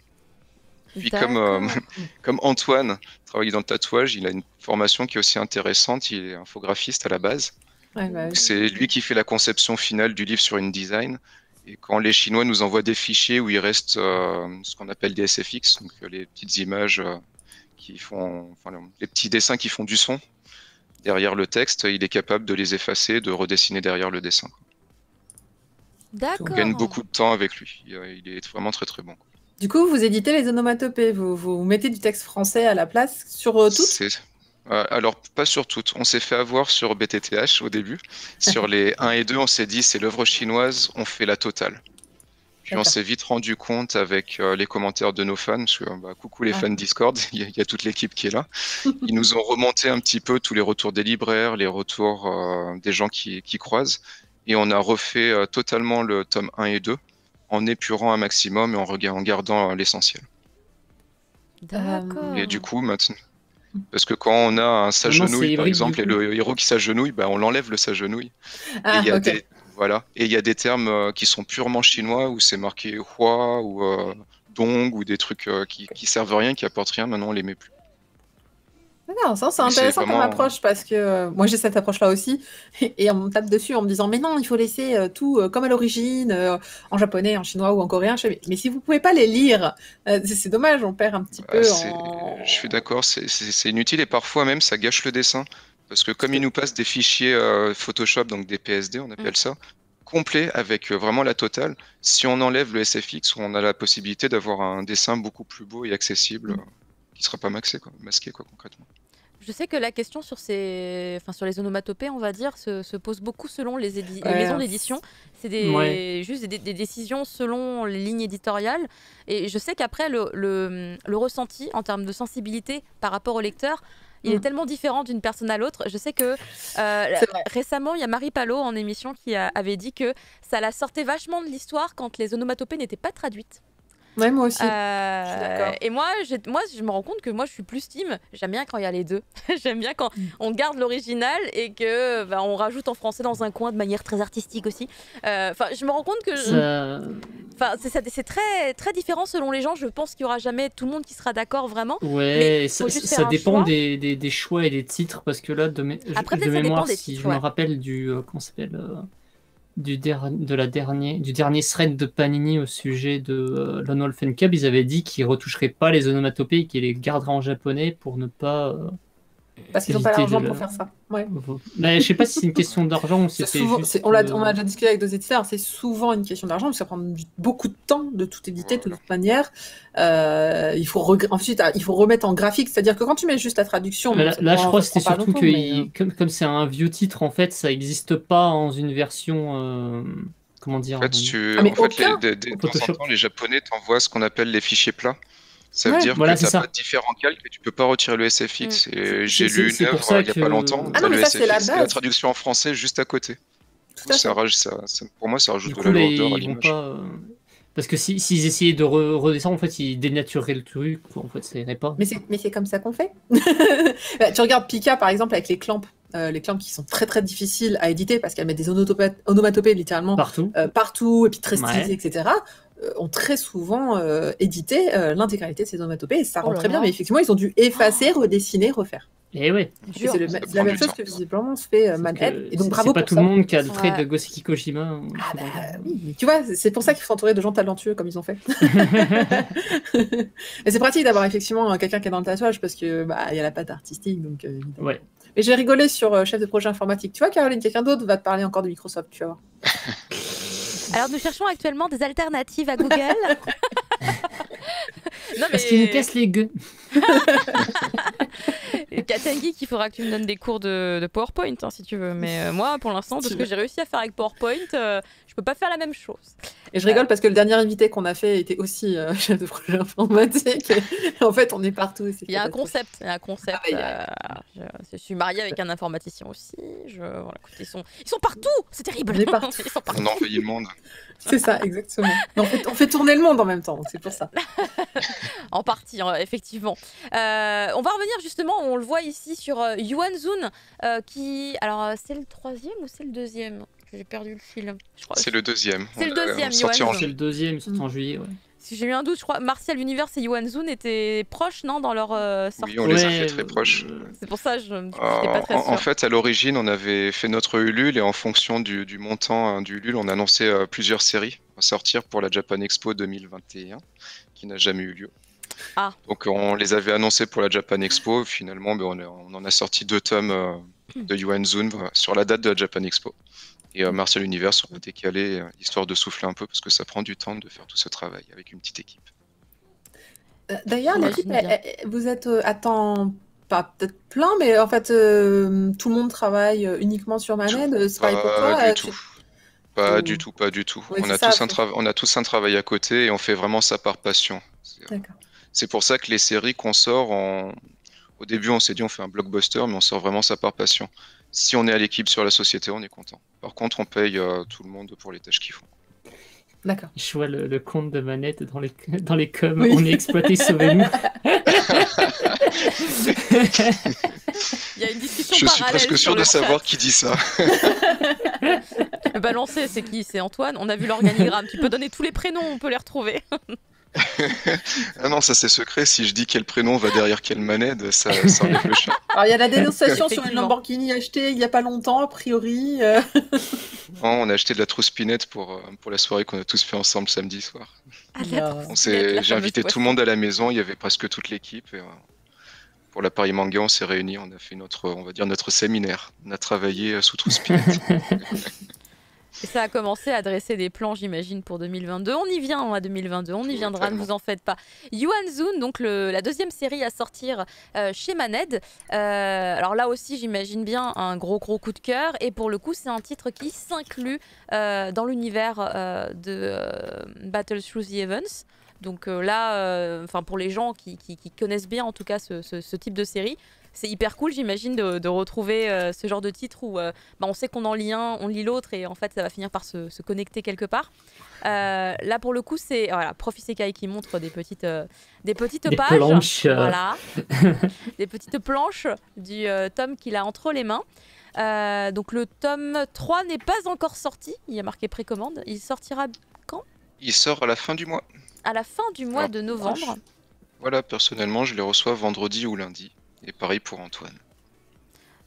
S3: Puis comme Antoine travaille dans le tatouage, il a une formation qui est aussi intéressante, il est infographiste à la base. C'est lui qui fait la conception finale du livre sur InDesign. Et quand les Chinois nous envoient des fichiers où il reste ce qu'on appelle des SFX, donc les petites images les petits dessins qui font du son derrière le texte, il est capable de les effacer, de redessiner derrière le dessin.
S1: D'accord.
S3: On gagne beaucoup de temps avec lui. Il est vraiment très très bon.
S2: Du coup, vous éditez les onomatopées, vous mettez du texte français à la place sur toutes?
S3: Alors, pas sur toutes. On s'est fait avoir sur BTTH au début. Sur les 1 et 2, on s'est dit c'est l'œuvre chinoise, on fait la totale. Puis on s'est vite rendu compte avec les commentaires de nos fans, parce que coucou les fans Discord, il y a toute l'équipe qui est là. Ils nous ont remonté un petit peu tous les retours des libraires, les retours des gens qui croisent. Et on a refait totalement le tome 1 et 2 en épurant un maximum et en gardant l'essentiel.
S1: D'accord.
S3: Et du coup, maintenant, parce que quand on a un s'agenouille, par exemple, et le héros qui s'agenouille, on l'enlève le s'agenouille. Et il y a des termes qui sont purement chinois où c'est marqué hua ou dong ou des trucs qui servent à rien, qui apportent rien. Maintenant, on les met plus.
S2: Non, ça c'est intéressant comme approche parce que moi j'ai cette approche-là aussi et on me tape dessus en me disant mais non, il faut laisser tout comme à l'origine en japonais, en chinois ou en coréen. Mais si vous pouvez pas les lire, c'est dommage, on perd un petit peu.
S3: Je suis d'accord, c'est inutile et parfois même ça gâche le dessin parce que comme ils nous passent des fichiers Photoshop, donc des PSD, on appelle ça, complet avec vraiment la totale. Si on enlève le SFX, on a la possibilité d'avoir un dessin beaucoup plus beau et accessible. Qui sera pas masqué concrètement.
S1: Je sais que la question sur les onomatopées, on va dire, se pose beaucoup selon les maisons d'édition. C'est juste des décisions selon les lignes éditoriales. Et je sais qu'après, le ressenti en termes de sensibilité par rapport au lecteur, il est tellement différent d'une personne à l'autre. Je sais que récemment, il y a Marie Palot en émission qui avait dit que ça la sortait vachement de l'histoire quand les onomatopées n'étaient pas traduites.
S2: Ouais, moi aussi.
S1: Et moi, je me rends compte que moi, je suis plus team. J'aime bien quand il y a les deux. J'aime bien quand on garde l'original et que on rajoute en français dans un coin de manière très artistique aussi. Je me rends compte que c'est très, très différent selon les gens. Je pense qu'il n'y aura jamais tout le monde qui sera d'accord vraiment.
S4: Ouais, ça dépend des choix et des titres parce que là, de mémoire, si je me rappelle du comment s'appelle du dernier thread de Panini au sujet de Lone Wolf and Cub, ils avaient dit qu'ils retoucheraient pas les onomatopées et qu'ils les garderaient en japonais pour ne pas
S2: parce qu'ils n'ont pas l'argent pour faire ça. Ouais.
S4: Je sais pas si c'est une question d'argent ou c'était juste...
S2: On a déjà discuté avec deux éditeurs, c'est souvent une question d'argent, parce que ça prend beaucoup de temps de tout éditer de toute manière. Ensuite, il faut remettre en graphique, c'est-à-dire que quand tu mets juste la traduction...
S4: Là, je crois que c'était surtout que comme c'est un vieux titre, en fait, ça n'existe pas en une version... comment dire
S3: En fait, de temps en temps, les Japonais t'envoient ce qu'on appelle les fichiers plats. Ça veut dire que tu n'as pas de différents calques et tu peux pas retirer le SFX. Et j'ai lu une œuvre il n'y a pas longtemps, le SFX et la traduction en français juste à côté. Pour moi, ça rajoute de la lourdeur à l'image.
S4: Parce que s'ils essayaient de redescendre, en fait, ils dénatureraient le truc. En fait, ça irait pas.
S2: Mais c'est comme ça qu'on fait. Tu regardes Pika, par exemple, avec les clamps. Les clamps qui sont très très difficiles à éditer parce qu'elles mettent des onomatopées littéralement partout et puis très stylisées, etc. Ont très souvent édité l'intégralité de ces onomatopées et ça rend très bien, mais effectivement ils ont dû effacer, redessiner, refaire.
S4: Et ouais.
S2: C'est la même chose que visiblement se fait Manhead. Et donc bravo.
S4: C'est pas tout le monde qui a le trait de Goseki Kojima.
S2: Oui, tu vois, c'est pour ça qu'il faut s'entourer de gens talentueux comme ils ont fait. Et c'est pratique d'avoir effectivement quelqu'un qui est dans le tatouage parce que il y a la patte artistique, donc.
S4: Ouais.
S2: Mais j'ai rigolé sur chef de projet informatique. Tu vois, Caroline, quelqu'un d'autre va te parler encore de Microsoft, tu vas voir.
S1: Alors, nous cherchons actuellement des alternatives à Google.
S4: Non, mais... Parce qu'ils nous cassent les gueux.
S1: Katangi, qu'il faudra que tu me donnes des cours de PowerPoint, hein, si tu veux. Mais moi, pour l'instant, de ce que j'ai réussi à faire avec PowerPoint, je peux pas faire la même chose.
S2: Et je rigole parce que le dernier invité qu'on a fait était aussi chef de projet informatique. Et en fait, on est partout.
S1: Il y a un concept. Je suis mariée avec un informaticien aussi. Voilà, écoute, ils sont partout. C'est terrible.
S2: On est partout.
S3: On envahit le monde.
S2: C'est ça, exactement. On fait tourner le monde en même temps, c'est pour ça.
S1: En partie, effectivement. On va revenir justement, on le voit ici sur Yuan Zun, qui... Alors, c'est le 3e ou c'est le 2e? J'ai perdu le fil.
S3: C'est le 2e.
S1: C'est le 2e, Yuan Zun.
S4: C'est le 2e, c'est en juillet, ouais.
S1: Si j'ai eu un doute, je crois Martial Universe et Yuan Zun étaient proches, non, dans leur sortie.
S3: Oui, on les a fait très proches.
S1: C'est pour ça que je n'étais pas très sûre.
S3: En fait, à l'origine, on avait fait notre Ulule et en fonction du montant du Ulule, on a annoncé plusieurs séries à sortir pour la Japan Expo 2021, qui n'a jamais eu lieu. Donc on les avait annoncés pour la Japan Expo. Finalement, on en a sorti 2 tomes de Yuan Zun sur la date de la Japan Expo. Et Martial Universe, on a décalé histoire de souffler un peu parce que ça prend du temps de faire tout ce travail avec une petite équipe.
S2: D'ailleurs, l'équipe, vous êtes à temps, pas peut-être plein, mais en fait, tout le monde travaille uniquement sur Manhead. C'est pareil pour toi.
S3: Pas du tout, pas du tout.
S2: Ouais,
S3: on a tous un travail à côté et on fait vraiment ça par passion. C'est pour ça que les séries qu'on sort, au début on s'est dit on fait un blockbuster, mais on sort vraiment ça par passion. Si on est à l'équipe sur la société, on est content. Par contre, on paye tout le monde pour les tâches qu'ils font.
S2: D'accord.
S4: Je vois le compte de Manette dans les coms. Oui. On est exploité, sauvez-nous.
S1: Il y a une discussion
S3: Je suis presque sûr de savoir qui dit ça.
S1: Balancer, c'est qui? C'est Antoine. On a vu l'organigramme. Tu peux donner tous les prénoms, on peut les retrouver.
S3: Ah non, ça c'est secret. Si je dis quel prénom va derrière quelle manette, ça enlève le chat.
S2: Alors il y a la dénonciation sur une Lamborghini achetée il n'y a pas longtemps, a priori.
S3: Non, on a acheté de la trouspinette pour la soirée qu'on a tous fait ensemble samedi soir. J'ai invité tout le monde à la maison. Il y avait presque toute l'équipe. Et, pour la Paris Manga, on s'est réunis. On a fait notre séminaire. On a travaillé sous trouspinette.
S1: Et ça a commencé à dresser des plans, j'imagine, pour 2022. On y vient à 2022, on y viendra, ne vous en faites pas. Yuan Zun, donc la deuxième série à sortir chez Maned. Alors là aussi, j'imagine bien un gros coup de cœur. Et pour le coup, c'est un titre qui s'inclut dans l'univers de Battle Through the Heavens. Donc là, pour les gens qui connaissent bien en tout cas ce type de série, c'est hyper cool, j'imagine, de retrouver ce genre de titre où on sait qu'on en lit un, on lit l'autre et en fait ça va finir par se connecter quelque part. Là pour le coup c'est Prof Isekai qui montre des petites pages,
S4: planches.
S1: Voilà, des petites planches du tome qu'il a entre les mains. Donc le tome 3 n'est pas encore sorti, il y a marqué précommande. Il sortira quand?
S3: Il sort à la fin du mois.
S1: À la fin du mois de novembre.
S3: Voilà, personnellement je les reçois vendredi ou lundi. Et pareil pour Antoine.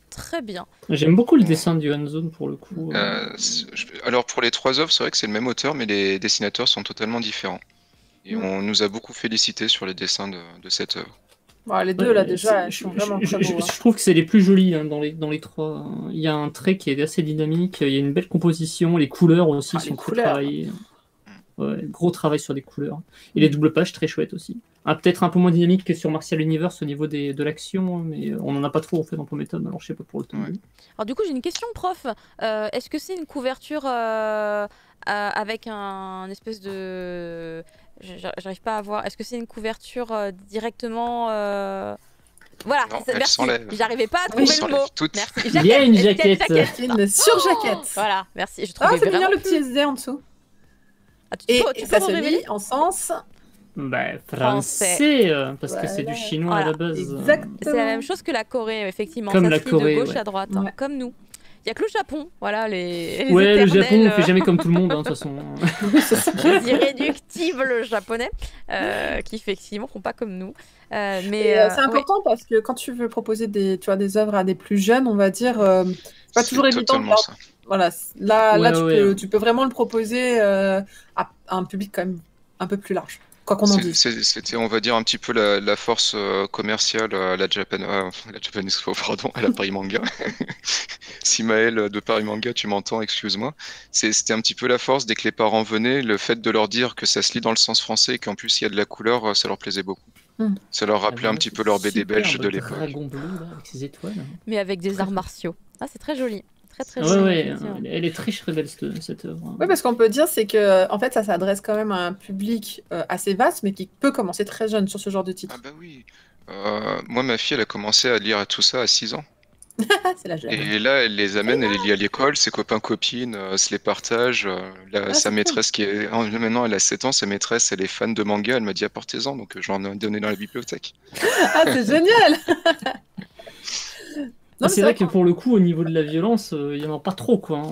S1: Très bien.
S4: J'aime beaucoup le dessin du Yuan Zun pour le coup.
S3: Alors pour les 3 œuvres, c'est vrai que c'est le même auteur, mais les dessinateurs sont totalement différents. Et on nous a beaucoup félicité sur les dessins de cette œuvre.
S2: Bon, les deux là déjà, sont vraiment très beaux.
S4: Je trouve que c'est les plus jolis dans les trois. Il y a un trait qui est assez dynamique, il y a une belle composition, les couleurs aussi sont très travaillées. Ouais, gros travail sur les couleurs. Et les doubles pages très chouettes aussi. Peut-être un peu moins dynamique que sur Martial Universe au niveau de l'action, mais on n'en a pas trop en fait dans le premier tome, alors je sais pas pour le tome.
S1: Alors du coup j'ai une question prof, est-ce que c'est une couverture avec un espèce de... J'arrive pas à voir, est-ce que c'est une couverture directement... Voilà,
S3: non, merci.
S1: J'arrivais pas à trouver le mot.
S3: Merci.
S4: Il y a une jaquette.
S2: Une surjaquette.
S1: Voilà, merci. Je
S2: c'est bien le petit SD en dessous. Et ça se lit en sens
S4: français, parce que c'est du chinois à la base.
S2: Exactement.
S1: C'est la même chose que la Corée, effectivement.
S4: Comme
S1: ça
S4: la
S1: se lit
S4: Corée,
S1: de gauche à droite, comme nous. Il n'y a que le Japon, voilà, les
S4: le Japon ne fait jamais comme tout le monde, de toute façon.
S1: Les irréductibles japonais, qui effectivement font pas comme nous. Mais
S2: c'est important parce que quand tu veux proposer des œuvres à des plus jeunes, on va dire, c'est pas toujours évident. Voilà, là tu peux vraiment le proposer à un public quand même un peu plus large. Quoi qu'on en dise.
S3: C'était, on va dire, un petit peu la force commerciale à la Japan Expo, pardon, à la Paris Manga. Si Maël de Paris Manga, tu m'entends, excuse-moi. C'était un petit peu la force dès que les parents venaient, le fait de leur dire que ça se lit dans le sens français et qu'en plus il y a de la couleur, ça leur plaisait beaucoup. Ça leur rappelait un petit peu leur BD belge de l'époque.
S4: Dragon bleu là, avec ses étoiles.
S1: Mais avec des arts martiaux. Ah, c'est très joli. Très
S4: ouais, elle est très belle cette œuvre.
S2: Oui, parce qu'on peut dire c'est que en fait ça s'adresse quand même à un public assez vaste, mais qui peut commencer très jeune sur ce genre de titre.
S3: Ah bah oui. Moi, ma fille, elle a commencé à lire tout ça à 6 ans.
S2: C'est la jeune.
S3: Et là, elle les amène, elle les lit à l'école, ses copains-copines se les partagent. Sa maîtresse, maintenant elle a 7 ans, sa maîtresse, elle est fan de manga, elle m'a dit apportez-en, donc j'en ai donné dans la bibliothèque.
S2: Ah, c'est génial.
S4: C'est vrai que pour le coup, au niveau de la violence, il n'y en a pas trop, quoi.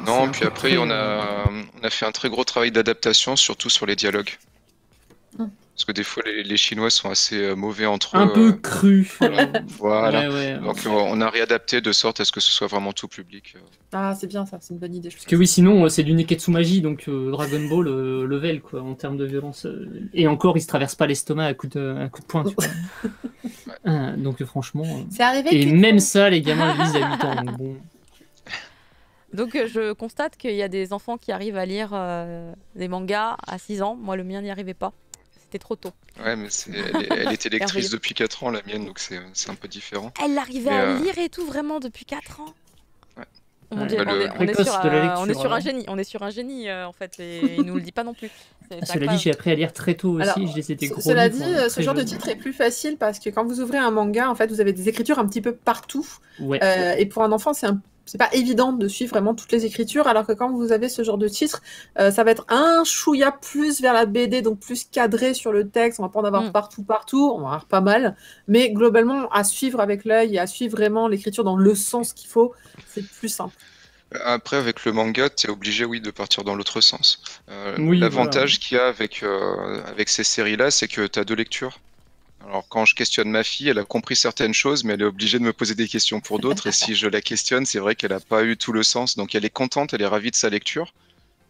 S3: Non, puis après, on a fait un très gros travail d'adaptation, surtout sur les dialogues. Parce que des fois, les Chinois sont assez mauvais entre eux.
S4: Un peu crus.
S3: Voilà. Ouais. Donc, on a réadapté de sorte à ce que ce soit vraiment tout public.
S2: Ah, c'est bien ça, c'est une bonne idée.
S4: Parce que oui, sinon, c'est du Neketsu Magi, donc Dragon Ball level, quoi, en termes de violence. Et encore, il se traverse pas l'estomac à coup de poing, tu vois. Donc, franchement.
S2: C'est arrivé.
S4: Et même ça, les gamins le lisent à 8 ans. Donc, bon.
S1: Donc je constate qu'il y a des enfants qui arrivent à lire des mangas à 6 ans. Moi, le mien n'y arrivait pas. C'était trop tôt.
S3: Ouais, mais elle était lectrice depuis 4 ans, la mienne, donc c'est un peu différent.
S1: Elle arrivait à lire et tout vraiment depuis 4 ans.
S3: Ouais.
S1: On est sur un génie. On est sur un génie en fait. Et il nous le dit pas non plus.
S4: Cela dit, j'ai appris à lire très tôt aussi. Alors, je les ai gros.
S2: Cela dit, ce genre de titre est plus facile parce que quand vous ouvrez un manga, en fait, vous avez des écritures un petit peu partout.
S4: Ouais.
S2: Et pour un enfant, c'est pas évident de suivre vraiment toutes les écritures, alors que quand vous avez ce genre de titre, ça va être un chouïa plus vers la BD, donc plus cadré sur le texte. On va pas en avoir partout, on va en avoir pas mal, mais globalement, à suivre avec l'œil et à suivre vraiment l'écriture dans le sens qu'il faut, c'est plus simple.
S3: Après, avec le manga, tu es obligé, de partir dans l'autre sens. L'avantage qu'il y a avec ces séries-là, c'est que tu as 2 lectures. Alors, quand je questionne ma fille, elle a compris certaines choses, mais elle est obligée de me poser des questions pour d'autres. Et si je la questionne, c'est vrai qu'elle n'a pas eu tout le sens. Donc, elle est contente, elle est ravie de sa lecture.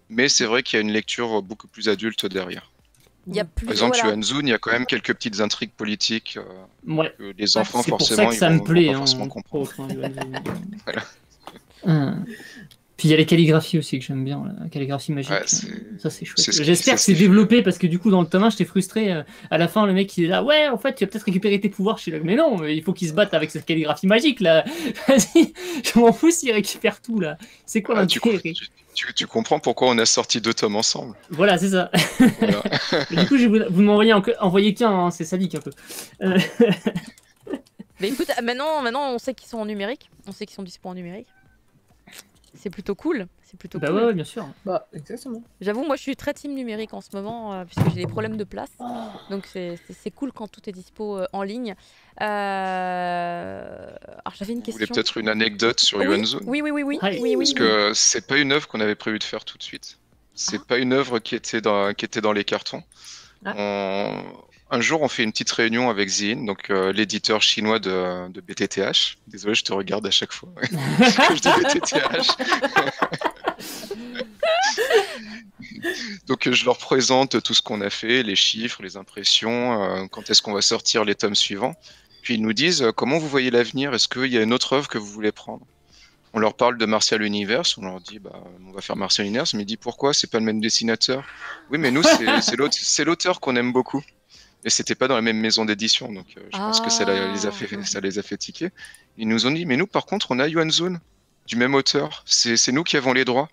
S3: Mais c'est vrai qu'il y a une lecture beaucoup plus adulte derrière. Par exemple, Yuan-Zun, il y a quand même quelques petites intrigues politiques que les enfants, forcément, ils vont pas forcément comprendre.
S4: Voilà. Puis il y a les calligraphies aussi que j'aime bien, la calligraphie magique. Ça c'est chouette. J'espère que c'est développé parce que du coup dans le tome 1 j'étais frustré. À la fin le mec il est là, ouais en fait tu vas peut-être récupérer tes pouvoirs. Je suis là, mais non, il faut qu'il se batte avec cette calligraphie magique là. Vas-y, je m'en fous s'il récupère tout là. C'est quoi l'intérêt?
S3: Tu comprends pourquoi on a sorti 2 tomes ensemble.
S4: Voilà, c'est ça. Voilà. Du coup, vous m'envoyez qu'un, c'est sadique un peu.
S1: Mais écoute, maintenant on sait qu'ils sont en numérique. On sait qu'ils sont dispo en numérique. C'est plutôt cool.
S4: Cool. Ouais, bien sûr.
S2: Exactement.
S1: J'avoue, moi je suis très team numérique en ce moment puisque j'ai des problèmes de place. Donc c'est cool quand tout est dispo en ligne. Alors j'avais une question.
S3: Vous voulez peut-être une anecdote sur Yuan-Zun?
S1: Oui.
S3: Parce que c'est pas une œuvre qu'on avait prévu de faire tout de suite. C'est pas une œuvre qui était dans les cartons. Un jour, on fait une petite réunion avec Zine, donc l'éditeur chinois de BTTH. Désolé, je te regarde à chaque fois. Quand je dis BTTH. Donc je leur présente tout ce qu'on a fait, les chiffres, les impressions, quand est-ce qu'on va sortir les tomes suivants. Puis ils nous disent comment vous voyez l'avenir, est-ce qu'il y a une autre œuvre que vous voulez prendre? On leur parle de Martial Universe, on leur dit on va faire Martial Universe, mais ils disent pourquoi, c'est pas le même dessinateur? Oui, mais nous c'est l'auteur qu'on aime beaucoup. Et c'était pas dans la même maison d'édition, donc je pense que ça les a fait tiquer. Ils nous ont dit, mais nous par contre on a Yuan-Zun, du même auteur, c'est nous qui avons les droits.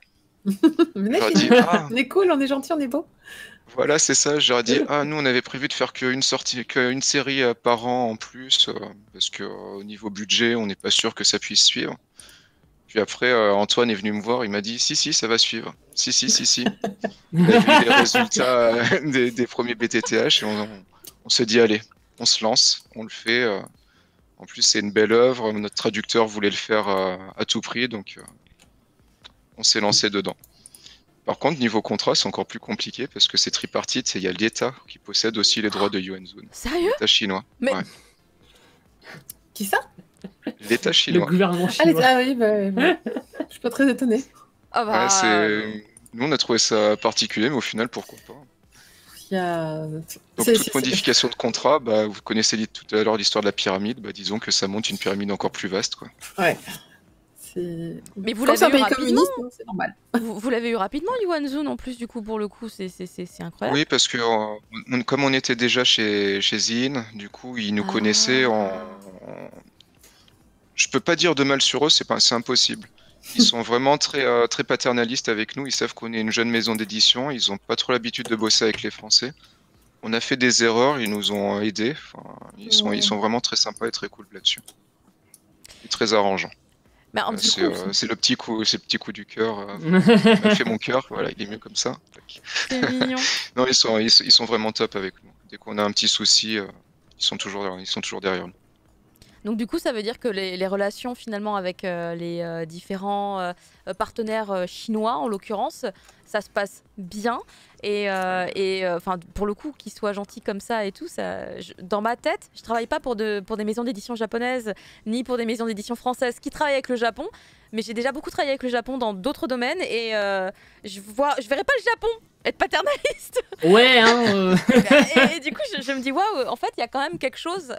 S2: On est cool, on est gentil, on est beau.
S3: Voilà, c'est ça, j'aurais dit, nous on avait prévu de faire qu'une série par an en plus, parce qu'au niveau budget, on n'est pas sûr que ça puisse suivre. Puis après, Antoine est venu me voir, il m'a dit, si, ça va suivre. Si. Il a vu les résultats des premiers BTTH et on s'est dit, allez, on se lance, on le fait. En plus, c'est une belle œuvre, notre traducteur voulait le faire à tout prix, donc on s'est lancé dedans. Par contre, niveau contrat, c'est encore plus compliqué parce que c'est tripartite et il y a l'État qui possède aussi les droits de Yuan-Zun.
S1: Sérieux?
S3: L'État chinois.
S1: Mais...
S3: Ouais.
S2: Qui ça?
S3: L'État chinois.
S4: Le gouvernement chinois.
S2: Oui, je suis pas très étonnée.
S3: Nous, on a trouvé ça particulier, mais au final, pourquoi pas? Donc, toute modification de contrat, vous connaissez tout à l'heure l'histoire de la pyramide, disons que ça monte une pyramide encore plus vaste, quoi.
S2: Ouais.
S1: Mais vous l'avez eu rapidement,
S2: c'est normal.
S1: Vous l'avez eu rapidement, Yuan-Zun, en plus, du coup, pour le coup, c'est incroyable.
S3: Oui, parce que comme on était déjà chez Zine, du coup, ils nous connaissaient Je peux pas dire de mal sur eux, c'est impossible. Ils sont vraiment très paternalistes avec nous, ils savent qu'on est une jeune maison d'édition, ils ont pas trop l'habitude de bosser avec les Français. On a fait des erreurs, ils nous ont aidés, ils sont vraiment très sympas et très cool là-dessus. Et très arrangeants. C'est le petit coup du cœur. M'a fait mon cœur, voilà, il est mieux comme ça.
S1: C'est mignon.
S3: Non, ils sont vraiment top avec nous. Dès qu'on a un petit souci, ils sont toujours derrière nous.
S1: Donc du coup, ça veut dire que les relations finalement avec les différents partenaires chinois, en l'occurrence, ça se passe bien. Et pour le coup, qu'ils soient gentils comme ça et tout, dans ma tête, je travaille pas pour des maisons d'édition japonaises ni pour des maisons d'édition françaises qui travaillent avec le Japon, mais j'ai déjà beaucoup travaillé avec le Japon dans d'autres domaines et je verrais pas le Japon être paternaliste.
S4: Ouais, hein.
S1: Et du coup, je me dis waouh, en fait, il y a quand même quelque chose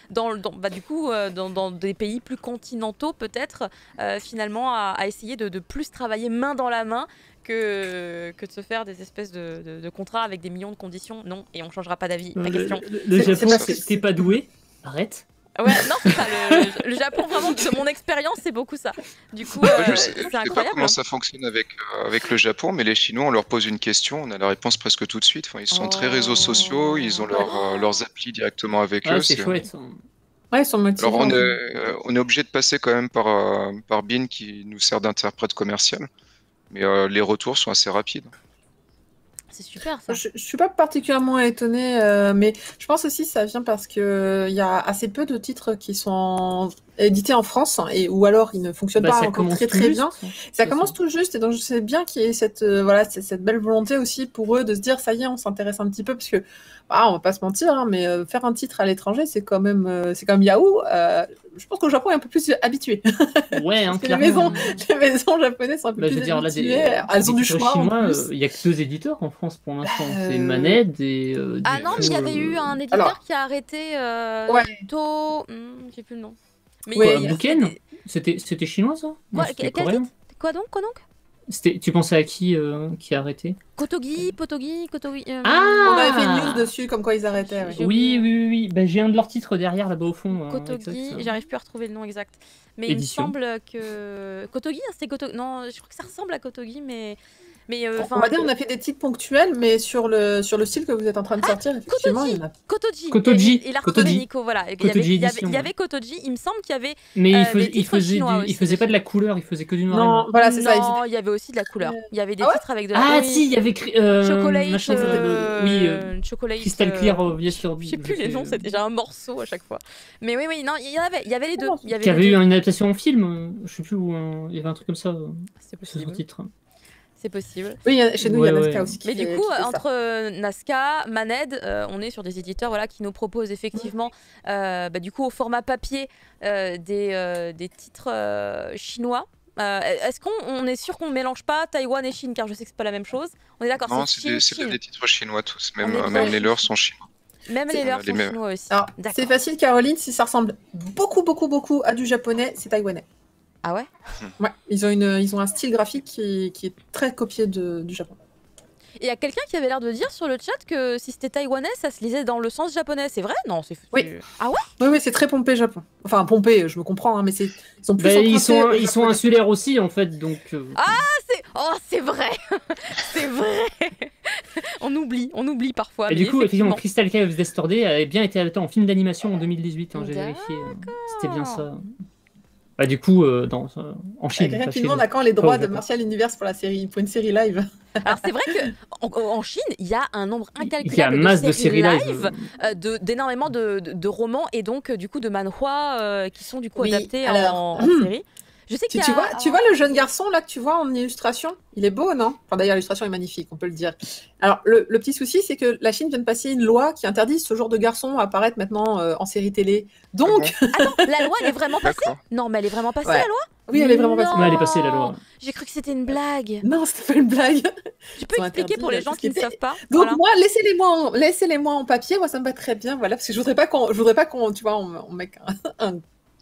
S1: dans des pays plus continentaux peut-être finalement à essayer de plus travailler main dans la main que de se faire des espèces de contrats avec des millions de conditions. Non, et on changera pas d'avis.
S4: Le Japon, t'es pas doué. Arrête.
S1: Ouais, non, c'est ça. Le Japon, vraiment, de mon expérience, c'est beaucoup ça. Du coup,
S3: je sais pas comment ça fonctionne avec le Japon, mais les Chinois, on leur pose une question, on a la réponse presque tout de suite. Enfin, ils sont très réseaux sociaux, ils ont leurs applis directement avec eux.
S4: C'est chouette.
S2: Ouais, ils sont motivés.
S3: Alors, on est obligé de passer quand même par Bin qui nous sert d'interprète commercial, mais les retours sont assez rapides.
S1: C'est super ça.
S2: Je suis pas particulièrement étonnée, mais je pense aussi que ça vient parce que il y a assez peu de titres qui sont édités en France, ou alors ils ne fonctionnent pas encore très bien. Ça commence tout juste, et donc je sais bien qu'il y ait cette belle volonté aussi pour eux de se dire ça y est, on s'intéresse un petit peu, parce que on va pas se mentir, hein, mais faire un titre à l'étranger, c'est quand même Yahoo. Je pense qu'au Japon, est un peu plus habitué.
S4: Ouais, hein,
S2: les maisons japonaises sont un peu plus habituées. Elles ont du choix.
S4: Il y a que 2 éditeurs en France pour l'instant. C'est Maned et.
S1: Ah non, mais il y avait eu un éditeur qui a arrêté. J'ai plus le nom.
S4: Mais Bouken, c'était chinois ça?
S1: Quoi donc?
S4: Tu pensais à qui a arrêté?
S1: Kotogi.
S2: On avait fait une news dessus, comme quoi ils arrêtaient. Ouais.
S4: Oui. Ben, j'ai un de leurs titres derrière, là-bas au fond.
S1: Kotogi, j'arrive plus à retrouver le nom exact. Mais il me semble que... Kotogi, c'était Kotogi. Non, je crois que ça ressemble à Kotogi, mais
S2: on va dire on a fait des titres ponctuels, mais sur le style que vous êtes en train de sortir, effectivement, il y en a...
S1: Kotogi. Il a retrouvé Nico, voilà. Il y avait Kotogi, il me semble qu'il y avait
S4: mais il faisait pas de la couleur, il faisait que du noir.
S2: Non, voilà, c'est ça.
S1: Non, il y avait aussi de la couleur. Il y avait des titres avec de la
S4: couleur. Ah si, il y avait
S1: Chocolate.
S4: Crystal Clear, bien sûr.
S1: Je sais plus les noms, c'était déjà un morceau à chaque fois. Mais oui, non, il y avait les deux.
S4: Il y avait eu une adaptation en film, je sais plus où, il y avait un truc comme ça.
S1: C'est possible.
S4: Titre.
S1: C'est possible.
S2: Oui, chez nous, il y a Nazca aussi.
S1: Mais du coup, entre Nazca, Maned, on est sur des éditeurs qui nous proposent effectivement, du coup, au format papier, des titres chinois. Est-ce qu'on est sûr qu'on ne mélange pas Taïwan et Chine, car je sais que c'est pas la même chose. On est d'accord.
S3: Non, c'est des titres chinois tous. Même les leurs sont chinois.
S1: Même les leurs sont chinois aussi.
S2: Alors, c'est facile, Caroline. Si ça ressemble beaucoup à du japonais, c'est taïwanais.
S1: Ah ouais?
S2: Ouais, ils ont un style graphique qui est très copié du Japon.
S1: Et il y a quelqu'un qui avait l'air de dire sur le chat que si c'était taïwanais, ça se lisait dans le sens japonais. C'est vrai? Non, c'est...
S2: Oui.
S1: Ah ouais?
S2: Oui, c'est très pompé Japon. Enfin, pompé, je me comprends, hein, mais ils sont plus
S4: ils sont insulaires aussi, en fait, donc...
S1: c'est vrai. C'est vrai. on oublie parfois.
S4: Et du coup, effectivement, Crystal Cave Distorted avait bien été adapté en film d'animation en 2018, j'ai vérifié. C'était bien ça. Bah, du coup, en Chine.
S2: Quelqu'un qui demande à quand les droits de Martial Universe pour une série live.
S1: Alors c'est vrai qu'en Chine, il y a un nombre incalculable de séries live, d'énormément de romans et donc du coup de manhwa qui sont du coup adaptés en série. Je sais
S2: tu vois le jeune garçon là que tu vois en illustration, il est beau, non? Enfin, d'ailleurs, l'illustration est magnifique, on peut le dire. Alors, le petit souci, c'est que la Chine vient de passer une loi qui interdit ce genre de garçon à apparaître maintenant en série télé. Donc...
S1: Attends, la loi, elle est vraiment passée? Non, mais elle est vraiment passée, la loi?
S2: Oui, elle est vraiment passée.
S4: Ouais, elle est passée, la loi.
S1: J'ai cru que c'était une blague.
S2: Non, c'était pas une blague.
S1: Tu peux expliquer pour les gens qui ne savent pas?
S2: Donc moi, laissez-les-moi en papier, moi ça me va très bien, voilà, parce que je voudrais pas qu'on, tu vois, on mette un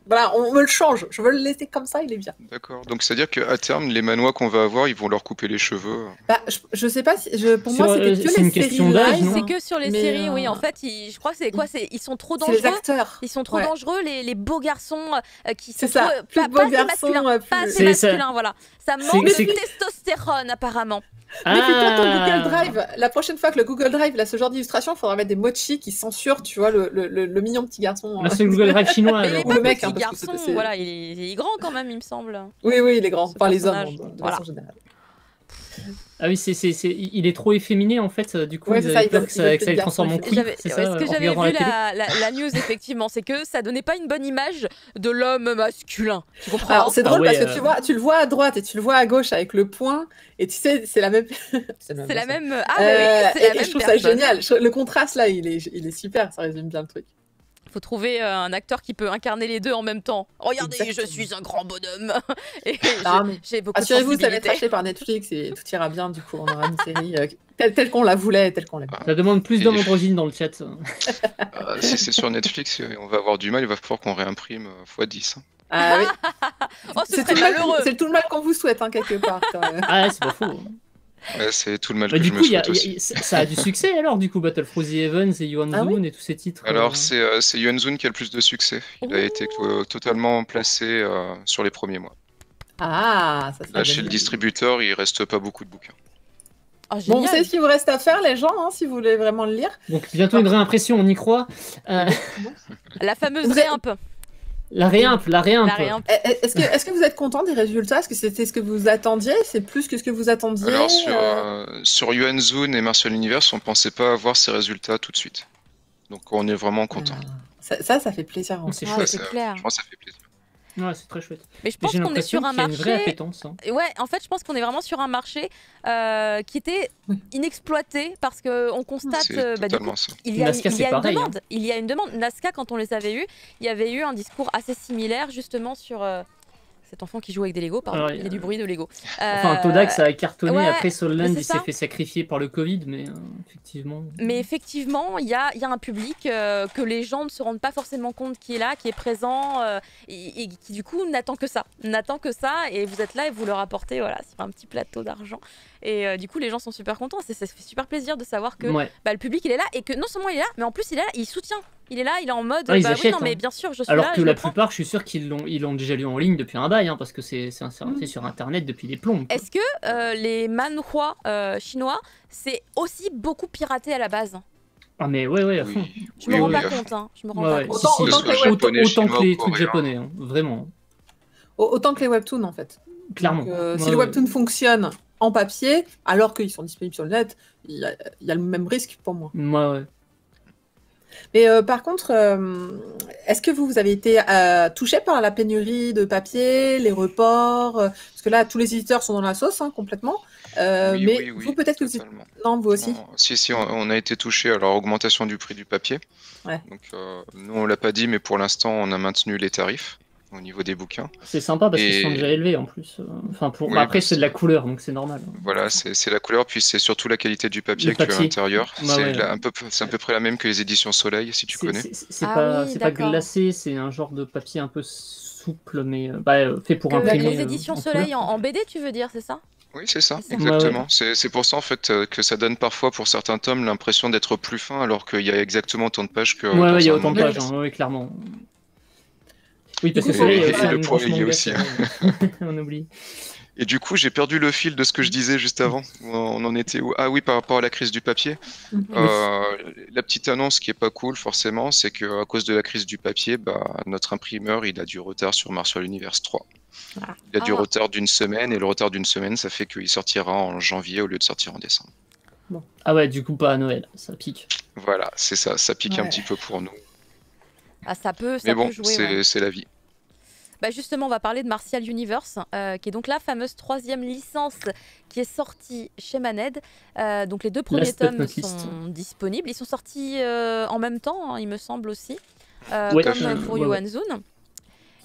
S2: voilà, on me le change. Je veux le laisser comme ça, il est bien.
S3: D'accord. Donc, c'est-à-dire qu'à terme, les manhwas qu'on va avoir, ils vont leur couper les cheveux.
S2: Bah, je sais pas si... pour moi, c'était que les séries live.
S1: C'est que sur les séries, oui. En fait, je crois que c'est quoi? Ils sont trop dangereux.
S2: C'est les acteurs.
S1: Ils sont trop dangereux, les beaux garçons qui sont
S2: pas assez masculins.
S1: Pas assez masculins, voilà. Ça manque de testostérone, apparemment.
S2: Méfie-toi ton Google Drive. La prochaine fois que le Google Drive a ce genre d'illustration, il faudra mettre des mochi qui censurent, tu vois, le mignon petit garçon.
S4: C'est le Google Drive chinois.
S1: Il est pas petit garçon, voilà, il est grand quand même, il me semble.
S2: Oui, il est grand. Enfin, les hommes, de façon générale.
S4: Ah oui, il est trop efféminé en fait, du coup,
S2: ils avaient peur
S4: que ça le transforme en queen.
S1: C'est ça, ce que j'avais vu la news, effectivement, c'est que ça donnait pas une bonne image de l'homme masculin. Tu comprends?
S2: Alors, c'est drôle parce que tu le vois à droite et tu le vois à gauche avec le point, et tu sais, c'est la même.
S1: c'est la même.
S2: Ah, mais oui, c'est la même. Je trouve ça génial. Le contraste là, il est super, ça résume bien le truc.
S1: Faut trouver un acteur qui peut incarner les deux en même temps. Regardez, je suis un grand bonhomme. Et j'ai beaucoup de sensibilité.
S2: Assurez-vous, ça va être acheté par Netflix et tout ira bien. Du coup, on aura une série telle qu'on la voulait, telle qu'on l'aime.
S4: Ça demande plus d'hommes androgynes dans le chat.
S3: Si c'est sur Netflix, on va avoir du mal. Il va falloir qu'on réimprime x10.
S2: Ah oui. C'est tout le mal qu'on vous souhaite, quelque part.
S4: Ah, c'est pas faux.
S3: Ouais, c'est tout le mal que je me souhaite aussi.
S4: Ça a du succès alors, du coup, Battle for the Heavens et Yuan Zun et tous ces titres.
S3: Alors, c'est Yuan Zun qui a le plus de succès. Il a été totalement placé sur les premiers mois.
S2: Ah, ça
S3: là, chez le distributeur, il reste pas beaucoup de bouquins.
S2: Oh, bon, c'est ce qu'il vous reste à faire, les gens, si vous voulez vraiment le lire.
S4: Donc, bientôt une réimpression, on y croit.
S1: La fameuse réimp.
S4: La réimp.
S2: Est-ce que vous êtes content des résultats? Est-ce que c'était ce que vous attendiez? C'est plus que ce que vous attendiez?
S3: Alors, sur Yuan Zun et Martial Universe, on pensait pas avoir ces résultats tout de suite. Donc, on est vraiment content.
S2: Ça fait plaisir.
S4: C'est chouette.
S1: C'est clair.
S3: Je pense que ça fait plaisir.
S4: Ouais, c'est très chouette.
S1: Mais je pense qu'on est sur un marché.
S4: Une vraie appétence, hein.
S1: Ouais, en fait, je pense qu'on est vraiment sur un marché qui était inexploité parce qu'on constate du coup, il y a une demande. Hein. Il y a une demande. Nazca, quand on les avait eus, il y avait eu un discours assez similaire justement sur cet enfant qui joue avec des Lego. Pardon, il y a du bruit de Lego.
S4: Enfin, Todax a cartonné. Après, Solland, il s'est fait sacrifier par le Covid, mais effectivement.
S1: Mais effectivement, il y a un public que les gens ne se rendent pas forcément compte qui est là, qui est présent et qui du coup n'attend que ça. Et vous êtes là et vous leur apportez sur un petit plateau d'argent. Et du coup, les gens sont super contents. Ça fait super plaisir de savoir que le public il est là et que non seulement il est là, mais en plus il est là, il soutient. Il est là, il est en mode
S4: ils achètent,
S1: mais bien sûr, je suis
S4: alors
S1: là.
S4: Alors que la plupart, je suis sûr qu'ils l'ont déjà lu en ligne depuis un bail, parce que c'est sur internet depuis des plombs.
S1: Est-ce que les manhwa chinois, c'est aussi beaucoup piraté à la base?
S4: Ah mais ouais, à fond.
S1: Je me rends pas compte, Je me rends pas compte.
S4: Autant que les trucs japonais, vraiment.
S2: Autant que les webtoons, en fait.
S4: Clairement.
S2: Donc, si les webtoons fonctionnent en papier, alors qu'ils sont disponibles sur le net, il y a le même risque pour moi.
S4: Ouais.
S2: Mais par contre, est-ce que vous avez été touché par la pénurie de papier, les reports parce que là, tous les éditeurs sont dans la sauce, complètement. Mais vous, peut-être que vous êtes... Non, vous aussi.
S3: Si, on a été touché. Alors, augmentation du prix du papier.
S2: Ouais.
S3: Donc, nous, on l'a pas dit, mais pour l'instant, on a maintenu les tarifs au niveau des bouquins.
S4: C'est sympa parce qu'ils sont déjà élevés en plus. Après, c'est de la couleur, donc c'est normal.
S3: Voilà, c'est la couleur, puis c'est surtout la qualité du papier qu'il y a à l'intérieur. C'est à peu près la même que les éditions Soleil, si tu connais.
S4: C'est pas glacé, c'est un genre de papier un peu souple, mais fait pour imprimer.
S1: Les éditions Soleil en BD, tu veux dire, c'est ça?
S3: Oui, c'est ça, exactement. C'est pour ça en fait que ça donne parfois pour certains tomes l'impression d'être plus fin, alors qu'il y a exactement autant de pages que.
S4: Ouais, il y a autant de pages, clairement. Oui, parce que
S3: le poids est aussi.
S4: On oublie.
S3: Et du coup, j'ai perdu le fil de ce que je disais juste avant. On en était où? Ah oui, par rapport à la crise du papier. La petite annonce qui est pas cool forcément, c'est qu'à cause de la crise du papier, notre imprimeur il a du retard sur Martial Universe 3. Il a du retard d'une semaine, et le retard d'une semaine, ça fait qu'il sortira en janvier au lieu de sortir en décembre.
S4: Bon. Ah ouais, du coup pas à Noël, ça pique.
S3: Voilà, c'est ça pique un petit peu pour nous.
S1: Ah, ça peut
S3: jouer. C'est la vie.
S1: Justement, on va parler de Martial Universe, qui est donc la fameuse 3e licence qui est sortie chez Maned. Donc les 2 premiers tomes sont disponibles. Ils sont sortis en même temps, il me semble aussi, comme pour Yuan Zun.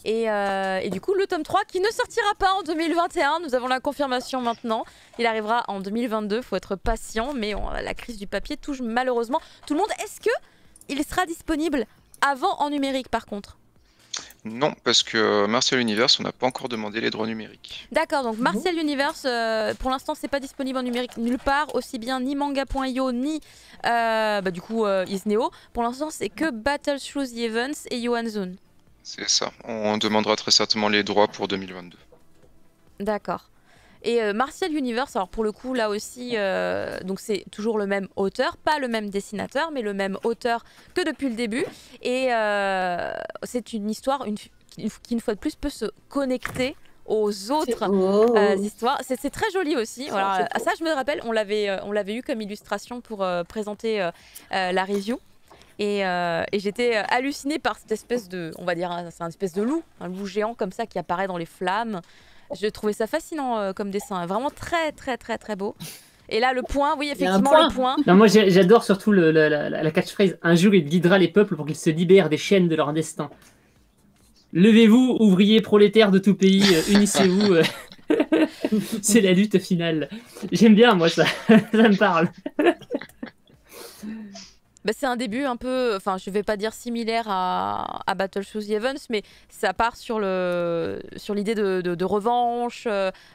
S1: Et du coup, le tome 3 qui ne sortira pas en 2021, nous avons la confirmation maintenant. Il arrivera en 2022, il faut être patient, mais la crise du papier touche malheureusement tout le monde. Est-ce qu'il sera disponible avant en numérique par contre?
S3: Non, parce que Martial Universe, on n'a pas encore demandé les droits numériques.
S1: D'accord, donc Martial Universe, pour l'instant, c'est pas disponible en numérique nulle part, aussi bien ni manga.io ni du coup Isneo. Pour l'instant, c'est que Battle Through the Heavens et Yuan Zun.
S3: C'est ça, on demandera très certainement les droits pour 2022.
S1: D'accord. Et Martial Universe, alors pour le coup, là aussi, donc c'est toujours le même auteur, pas le même dessinateur, mais le même auteur que depuis le début. Et c'est une histoire qui, une fois de plus, peut se connecter aux autres histoires. C'est très joli aussi. Voilà. Ça, je me rappelle, on l'avait eu comme illustration pour présenter la review. Et j'étais hallucinée par cette espèce de, on va dire, c'est un espèce de loup, un loup géant comme ça qui apparaît dans les flammes. Je trouvais ça fascinant comme dessin, vraiment très très très très beau. Et là le point, oui effectivement le point.
S4: Non, moi j'adore surtout la catchphrase. Un jour il guidera les peuples pour qu'ils se libèrent des chaînes de leur destin. Levez-vous, ouvriers prolétaires de tout pays, unissez-vous. C'est la lutte finale. J'aime bien moi ça, ça me parle.
S1: Bah, c'est un début un peu, enfin je vais pas dire similaire à Battle Shoes the Heavens, mais ça part sur l'idée de revanche,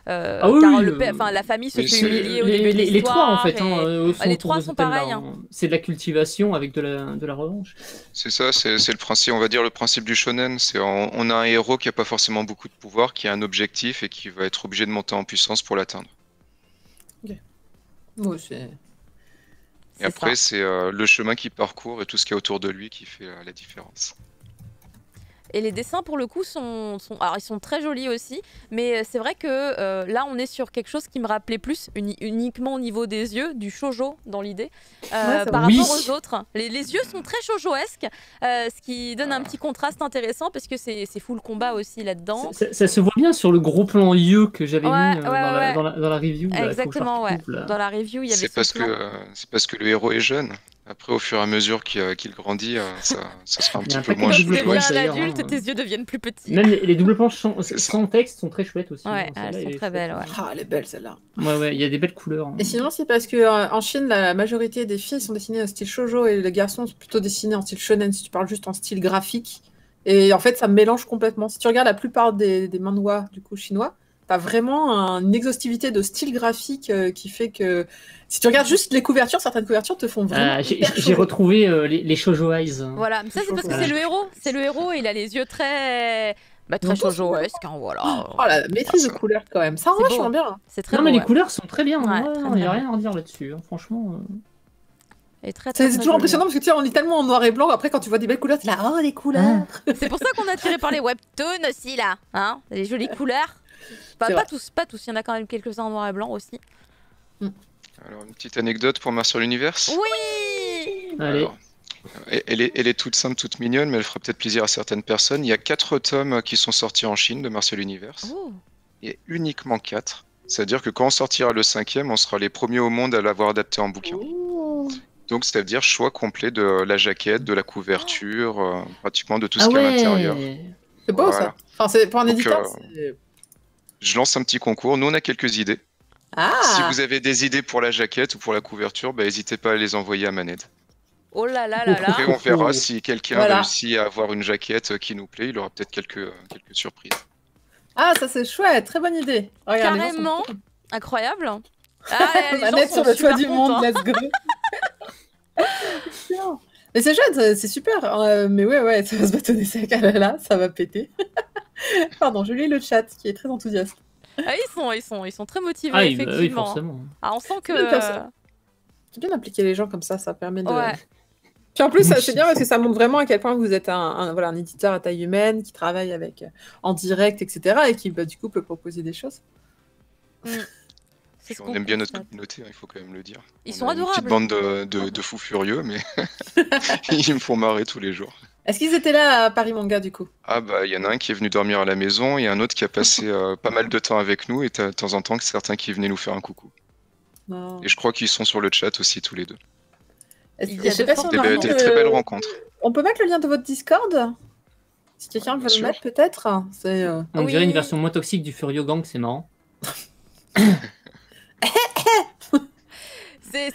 S1: car la famille se fait humilier au début de l'histoire.
S4: Les trois en fait,
S1: les trois sont pareils.
S4: C'est de la cultivation avec de la revanche.
S3: C'est ça, c'est le principe, on va dire le principe du shonen. C'est on a un héros qui a pas forcément beaucoup de pouvoir, qui a un objectif et qui va être obligé de monter en puissance pour l'atteindre.
S2: Ok. Bon, c'est...
S3: Et après, c'est le chemin qu'il parcourt et tout ce qu'il y a autour de lui qui fait la différence.
S1: Et les dessins, pour le coup, alors ils sont très jolis aussi, mais c'est vrai que là, on est sur quelque chose qui me rappelait plus uniquement au niveau des yeux, du shoujo dans l'idée, par rapport aux autres. Les yeux sont très shoujoesques, ce qui donne un petit contraste intéressant parce que c'est full combat aussi là-dedans.
S4: Ça se voit bien sur le gros plan yeux que j'avais mis dans la review.
S1: Exactement, dans la review, il y avait
S3: c'est parce que le héros est jeune. Après, au fur et à mesure qu'il grandit, ça sera un petit peu moins
S1: chouette. Quand tu deviens un adulte, tes yeux deviennent plus petits.
S4: Même les doubles planches sans texte sont très chouettes aussi.
S1: Ouais, elles sont très belles.
S2: Ah, elle est belle celle-là.
S4: Ouais, il y a des belles couleurs.
S2: Et sinon, c'est parce que en Chine, la majorité des filles sont dessinées en style shoujo et les garçons sont plutôt dessinés en style shonen, si tu parles juste en style graphique. Et en fait, ça mélange complètement. Si tu regardes la plupart des manhwas du coup chinois, t'as vraiment une exhaustivité de style graphique qui fait que si tu regardes juste les couvertures, certaines couvertures te font vraiment.
S4: J'ai retrouvé les shoujo eyes.
S1: Voilà, mais ça c'est parce que c'est le héros. C'est le héros, il a les yeux très shoujoesques. Voilà.
S2: Oh la maîtrise de couleur quand même. Ça rend vachement bien.
S1: C'est très
S4: beau.
S1: Non,
S4: mais les couleurs sont très bien. Il n'y a
S1: bien.
S4: rien à dire là-dessus. Franchement.
S2: C'est toujours impressionnant parce que tu sais, on lit tellement en noir et blanc. Après, quand tu vois des belles couleurs, tu es là, oh les couleurs.
S1: C'est pour ça qu'on est attiré par les webtoons aussi là. Hein, les jolies couleurs. Enfin, pas tous, il y en a quand même quelques-uns en noir et blanc aussi.
S3: Alors, une petite anecdote pour Martial Universe.
S1: Oui.
S4: Allez.
S3: Elle est toute simple, toute mignonne, mais elle fera peut-être plaisir à certaines personnes. Il y a 4 tomes qui sont sortis en Chine de Martial Universe.
S1: Oh.
S3: Et uniquement 4. C'est-à-dire que quand on sortira le 5e, on sera les premiers au monde à l'avoir adapté en bouquin.
S2: Oh.
S3: Donc, c'est-à-dire choix complet de la jaquette, de la couverture, pratiquement de tout ce qu'il y a à l'intérieur.
S2: C'est beau ça. Enfin, c'est pour un éditeur.
S3: Je lance un petit concours. Nous, on a quelques idées. Si vous avez des idées pour la jaquette ou pour la couverture, n'hésitez pas à les envoyer à Maned.
S1: Oh là là là là.
S3: Après, on verra si quelqu'un réussit à avoir une jaquette qui nous plaît. Il aura peut-être quelques surprises.
S2: Ah, ça c'est chouette. Très bonne idée. Regarde,
S1: carrément. Incroyable.
S2: Maned sur le toit du monde, let's go. Mais c'est chouette, c'est super. Mais ouais, ça va se bâtonner sec. Là, ça va péter. Pardon, je lis le chat qui est très enthousiaste.
S1: Ah, ils sont très motivés, effectivement.
S4: Oui, forcément.
S1: Ah, on sent que...
S2: C'est bien d'impliquer les gens comme ça permet de... Puis en plus, c'est bien parce que ça montre vraiment à quel point vous êtes un éditeur à taille humaine qui travaille avec en direct, etc. et qui, du coup, peut proposer des choses.
S3: On aime bien notre communauté, il faut quand même le dire.
S1: Ils sont adorables.
S3: Une petite bande de fous furieux, mais ils me font marrer tous les jours.
S2: Est-ce qu'ils étaient là à Paris Manga du coup?
S3: Ah bah il y en a un qui est venu dormir à la maison et un autre qui a passé pas mal de temps avec nous et de temps en temps certains qui venaient nous faire un coucou. Et je crois qu'ils sont sur le chat aussi tous les deux.
S2: Je sais pas si on a
S3: des très belles rencontres.
S2: On peut mettre le lien de votre Discord? Si quelqu'un veut le mettre peut-être.
S4: On dirait une version moins toxique du Furio Gang, c'est marrant.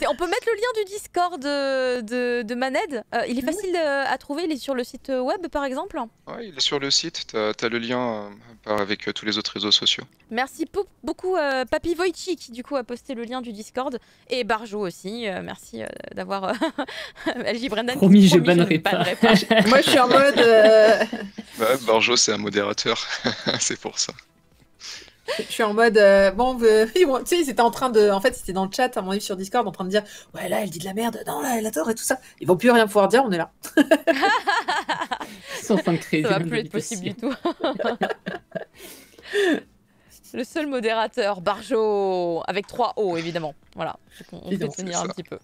S1: On peut mettre le lien du Discord de Maned. Il est facile à trouver, il est sur le site web par exemple.
S3: Ouais, il est sur le site, t'as le lien avec tous les autres réseaux sociaux.
S1: Merci beaucoup Papy Wojcik qui du coup a posté le lien du Discord. Et Barjo aussi, merci d'avoir... LJ Brendan
S4: promis, je bannerai pas.
S2: Moi je suis en mode...
S3: Barjo c'est un modérateur, c'est pour ça.
S2: Je suis en mode tu sais, ils étaient en train de, en fait, c'était dans le chat à mon avis sur Discord en train de dire ouais là elle dit de la merde, non là elle a tort et tout ça. Ils vont plus rien pouvoir dire, on est là.
S4: Ils sont en train de créer.
S1: Ça va plus être possible du tout. Le seul modérateur, Barjo, avec 3 O évidemment. Voilà, on peut tenir un petit peu.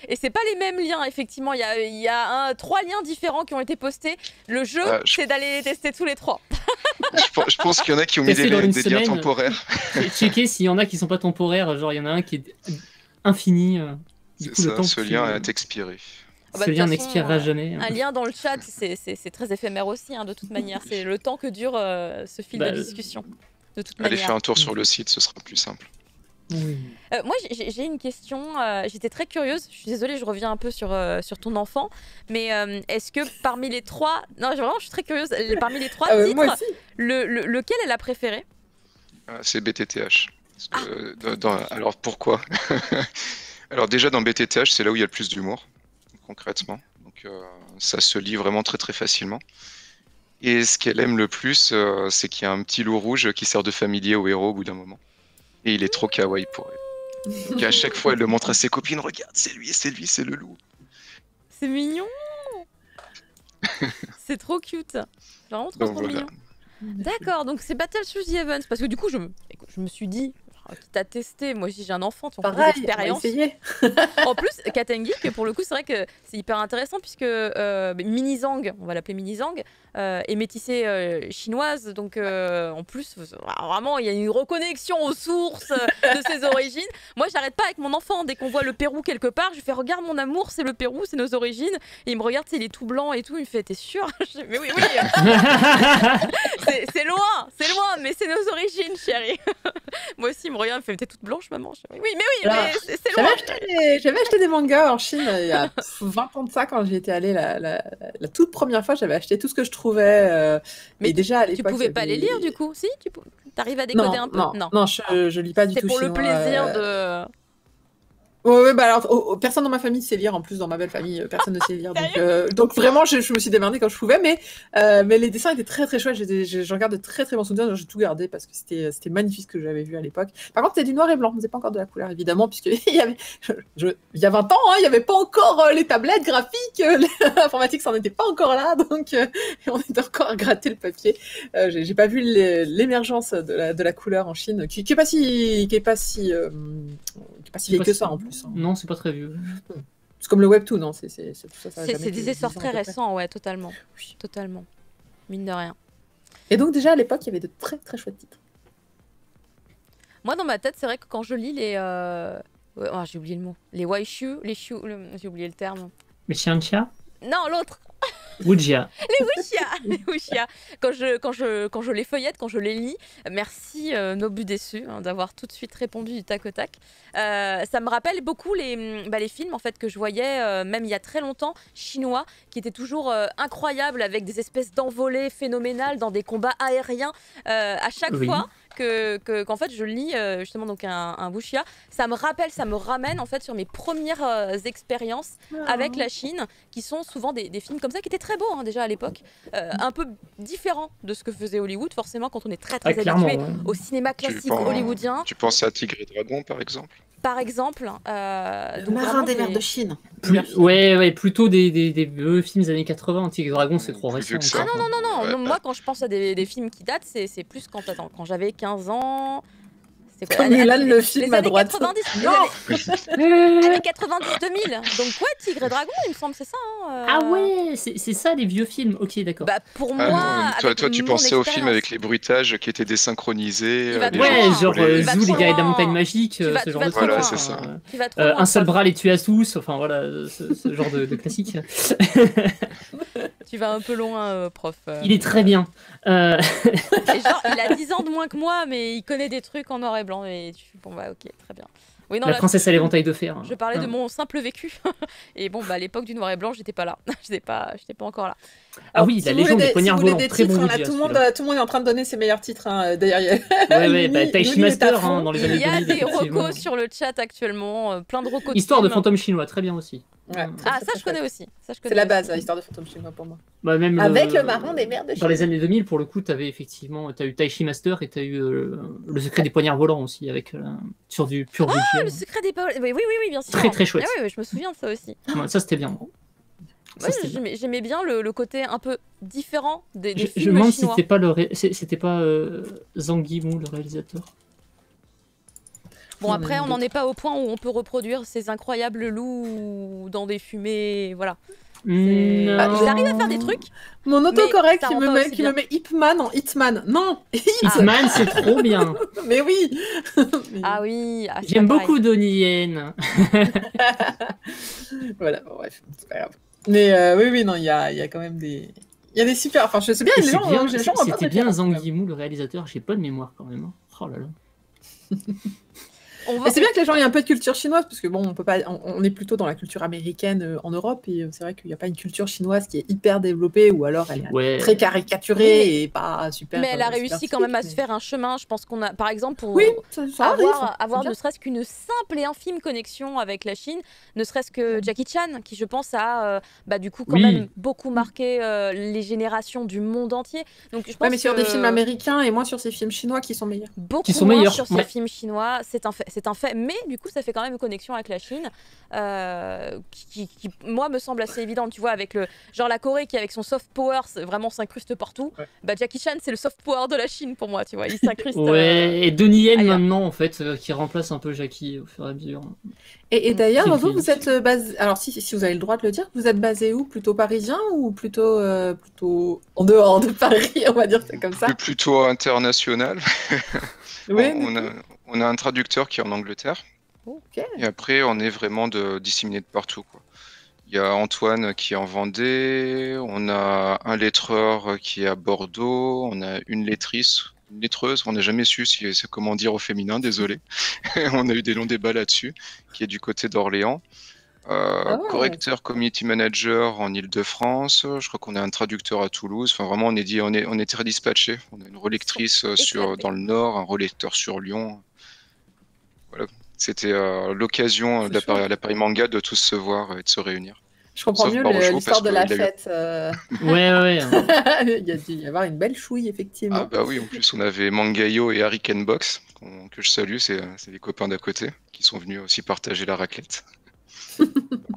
S1: Et c'est pas les mêmes liens, effectivement. Il y a 3 liens différents qui ont été postés. Le jeu, c'est d'aller tester tous les 3.
S3: Je pense qu'il y en a qui ont mis des liens temporaires.
S4: Checker s'il y en a qui sont pas temporaires. Genre, il y en a un qui est infini.
S3: C'est ça, ce lien est expiré.
S4: Ce lien n'expirera jamais.
S1: Un lien dans le chat, c'est très éphémère aussi, de toute manière. C'est le temps que dure ce fil de discussion. De toute manière.
S3: Allez faire un tour sur le site, ce sera plus simple.
S1: Moi, j'ai une question. J'étais très curieuse. Je suis désolée, je reviens un peu sur ton enfant. Mais est-ce que parmi les 3... Non, vraiment, je suis très curieuse. Parmi les 3 titres,
S2: moi aussi.
S1: lequel elle a préféré?
S3: C'est BTTH. Parce que, alors pourquoi? Alors déjà dans BTTH, c'est là où il y a le plus d'humour, concrètement. Donc ça se lit vraiment très très facilement. Et ce qu'elle aime le plus, c'est qu'il y a un petit loup rouge qui sert de familier au héros au bout d'un moment. Et il est trop kawaii pour elle. Donc à chaque fois, elle le montre à ses copines, regarde, c'est lui, c'est le loup.
S1: C'est mignon. C'est trop cute. C'est vraiment trop, trop mignon. D'accord, donc c'est Battle Through the Heavens. Parce que du coup, je me suis dit, qui t'a testé, moi aussi j'ai un enfant, tu as des expériences. En plus, Cat & Geek, pour le coup, c'est vrai que c'est hyper intéressant puisque Minizang, on va l'appeler Minizang, est métissée chinoise. Donc en plus, vraiment, il y a une reconnexion aux sources de ses origines. Moi, j'arrête pas avec mon enfant. Dès qu'on voit le Pérou quelque part, je lui fais regarde mon amour, c'est le Pérou, c'est nos origines. Et il me regarde, il est tout blanc et tout. Il me fait t'es sûr? Mais oui, oui. c'est loin, mais c'est nos origines, chérie. Moi aussi, il me regarde, il me fait t'es toute blanche, maman. Oui, mais c'est loin.
S2: J'avais acheté des mangas en Chine il y a 20 ans de ça quand j'y étais allée la toute première fois. J'avais acheté tout ce que je trouvais.
S1: Mais
S2: déjà à l'époque,
S1: tu pouvais pas les lire du coup? Si, tu arrives à décoder un peu?
S2: Non, je lis pas du tout.
S1: C'est pour
S2: chinois,
S1: le plaisir de.
S2: Ouais, bah alors, personne dans ma famille sait lire. En plus, dans ma belle famille, personne ne sait lire. Donc vraiment, je me suis démerdée quand je pouvais. Mais les dessins étaient très très chouettes. Je regarde de très très bons souvenirs. J'ai tout gardé parce que c'était magnifique ce que j'avais vu à l'époque. Par contre, c'était du noir et blanc. C'était pas encore de la couleur, évidemment, puisque il y a 20 ans, il y avait pas encore les tablettes graphiques. L'informatique, ça n'en était pas encore là. Donc, on était encore à gratter le papier. J'ai pas vu l'émergence de la couleur en Chine, qui est pas si vieille que ça en plus.
S4: Non, c'est pas très vieux.
S2: C'est comme le webtoon, hein.
S1: C'est des essors très récents, ouais, totalement. Oui. Totalement. Mine de rien.
S2: Et donc déjà à l'époque, il y avait de très très chouettes titres.
S1: Moi, dans ma tête, c'est vrai que quand je lis les... j'ai oublié le mot. Les Waishu, j'ai oublié le terme.
S4: Les Xianxia?
S1: Non, l'autre.
S4: Wuxia.
S1: Les Wuxia. Quand je les feuillette, quand je les lis, merci Nobu Déçu d'avoir tout de suite répondu du tac au tac. Ça me rappelle beaucoup les films en fait que je voyais même il y a très longtemps, chinois, qui étaient toujours incroyables avec des espèces d'envolées phénoménales dans des combats aériens à chaque fois. Qu'en fait je lis justement donc un wuxia, ça me ramène en fait sur mes premières expériences avec la Chine, qui sont souvent des films comme ça qui étaient très beaux déjà à l'époque, un peu différents de ce que faisait Hollywood forcément quand on est très habitué au cinéma classique hollywoodien.
S3: Tu penses à Tigre et Dragon par exemple?
S1: Par exemple,
S2: Marin des mers de Chine.
S4: Ouais, plutôt des vieux films des années 80. Tigre et Dragon, c'est trop récent.
S1: Ah non. Moi, quand je pense à des films qui datent, c'est plus quand j'avais 15 ans.
S2: C'est comme Mulan, le film à droite.
S1: 90, années 90-2000. Donc ouais, Tigre et Dragon, il me semble, c'est ça.
S4: Ah ouais, c'est ça les vieux films. Ok, d'accord.
S1: Bah pour moi,
S3: toi, tu pensais aux films avec les bruitages qui étaient désynchronisés.
S4: Genre Zou, les guerriers de la montagne magique, ce genre de truc.
S3: Voilà, c'est ça.
S4: Un seul bras les tue à tous. Enfin voilà, ce genre de classique.
S1: Tu vas un peu loin, prof.
S4: Il est très bien.
S1: Et genre, il a 10 ans de moins que moi, mais il connaît des trucs en noir et blanc. Et bon, bah, ok, très bien. Oui, non,
S4: la princesse à l'éventail de fer.
S1: Je parlais de mon simple vécu. Et bon, à l'époque du noir et blanc, j'étais pas là. J'étais pas encore là.
S4: Ah oui, la légende des poignards volants, très bon.
S2: Tout le monde est en train de donner ses meilleurs titres. D'ailleurs,
S4: Taichi Master dans les années 2000.
S1: Il y a des recos sur le chat actuellement, plein de recos.
S4: Histoire de fantômes chinois, très bien aussi.
S2: Ouais,
S1: ça je connais aussi.
S2: C'est la base, l'histoire de fantômes chinois pour moi.
S4: Même
S2: avec le marin des mers de Chine.
S4: Dans les années 2000, pour le coup, t'as eu Taichi Master et t'as eu le secret des poignards volants aussi, avec sur du pur budget.
S1: Ah, le secret des poignards. Oui, bien sûr.
S4: Très très chouette.
S1: Ah, oui, je me souviens de ça aussi.
S4: Ça c'était bien.
S1: J'aimais bien le côté un peu différent des films chinois.
S4: Je me demande si c'était pas Zhang Yimou, le réalisateur.
S1: Bon, après, on n'en est pas au point où on peut reproduire ces incroyables loups dans des fumées, voilà. Ils arrivent à faire des trucs.
S2: Mon autocorrect qui me met Hitman en Hitman. Non,
S4: Hitman, c'est trop bien.
S2: Mais oui.
S1: Ah oui.
S4: J'aime beaucoup Donnie Yen.
S2: Voilà, bon, bref, c'est pas grave. Mais oui, non, il y a quand même des... Il y a des super... Enfin, je sais bien, les gens...
S4: C'était bien Zhang Yimou, le réalisateur. J'ai pas de mémoire quand même. Oh là là.
S2: Mais c'est bien que les gens aient un peu de culture chinoise, parce que bon, on peut pas, on est plutôt dans la culture américaine en Europe, et c'est vrai qu'il n'y a pas une culture chinoise qui est hyper développée, ou alors elle est très caricaturée et pas super.
S1: Mais elle a réussi quand même à se faire un chemin. Je pense qu'on a, par exemple, pour avoir ne serait-ce qu'une simple et infime connexion avec la Chine, ne serait-ce que Jackie Chan, qui je pense a du coup quand même beaucoup marqué les générations du monde entier. Donc je pense
S2: mais sur des films américains et moins sur ces films chinois qui sont meilleurs.
S1: Beaucoup moins sur ces films chinois, c'est un fait. Mais du coup, ça fait quand même une connexion avec la Chine qui moi, me semble assez évidente. Tu vois, avec la Corée qui, avec son soft power, vraiment s'incruste partout. Ouais. Jackie Chan, c'est le soft power de la Chine pour moi, tu vois. Il s'incruste.
S4: Et Donnie Yen maintenant, en fait, qui remplace un peu Jackie au fur et à mesure.
S2: Et d'ailleurs, vous êtes basé. Alors, si vous avez le droit de le dire, vous êtes basé où? Plutôt parisien ou plutôt en dehors de Paris, on va dire ça comme ça?
S3: Plutôt international.
S2: Oui,
S3: on a un traducteur qui est en Angleterre.
S2: Okay.
S3: Et après, on est vraiment disséminé de partout, quoi. Il y a Antoine qui est en Vendée, on a un lettreur qui est à Bordeaux, on a une lettreuse, on n'a jamais su si c'est comment dire au féminin, désolé. On a eu des longs débats là-dessus, qui est du côté d'Orléans. Correcteur, community manager en Ile-de-France. Je crois qu'on a un traducteur à Toulouse. Enfin, vraiment, on est très dispatché. On a une relectrice dans le Nord, un relecteur sur Lyon. Voilà. C'était l'occasion à la Paris Manga de tous se voir et de se réunir.
S2: Je comprends mieux l'histoire de la fête.
S4: Ouais.
S2: Il y a dû y avoir une belle chouille, effectivement.
S3: Ah bah oui, en plus on avait Mangayo et Harry Box, que je salue, c'est des copains d'à côté, qui sont venus aussi partager la raclette.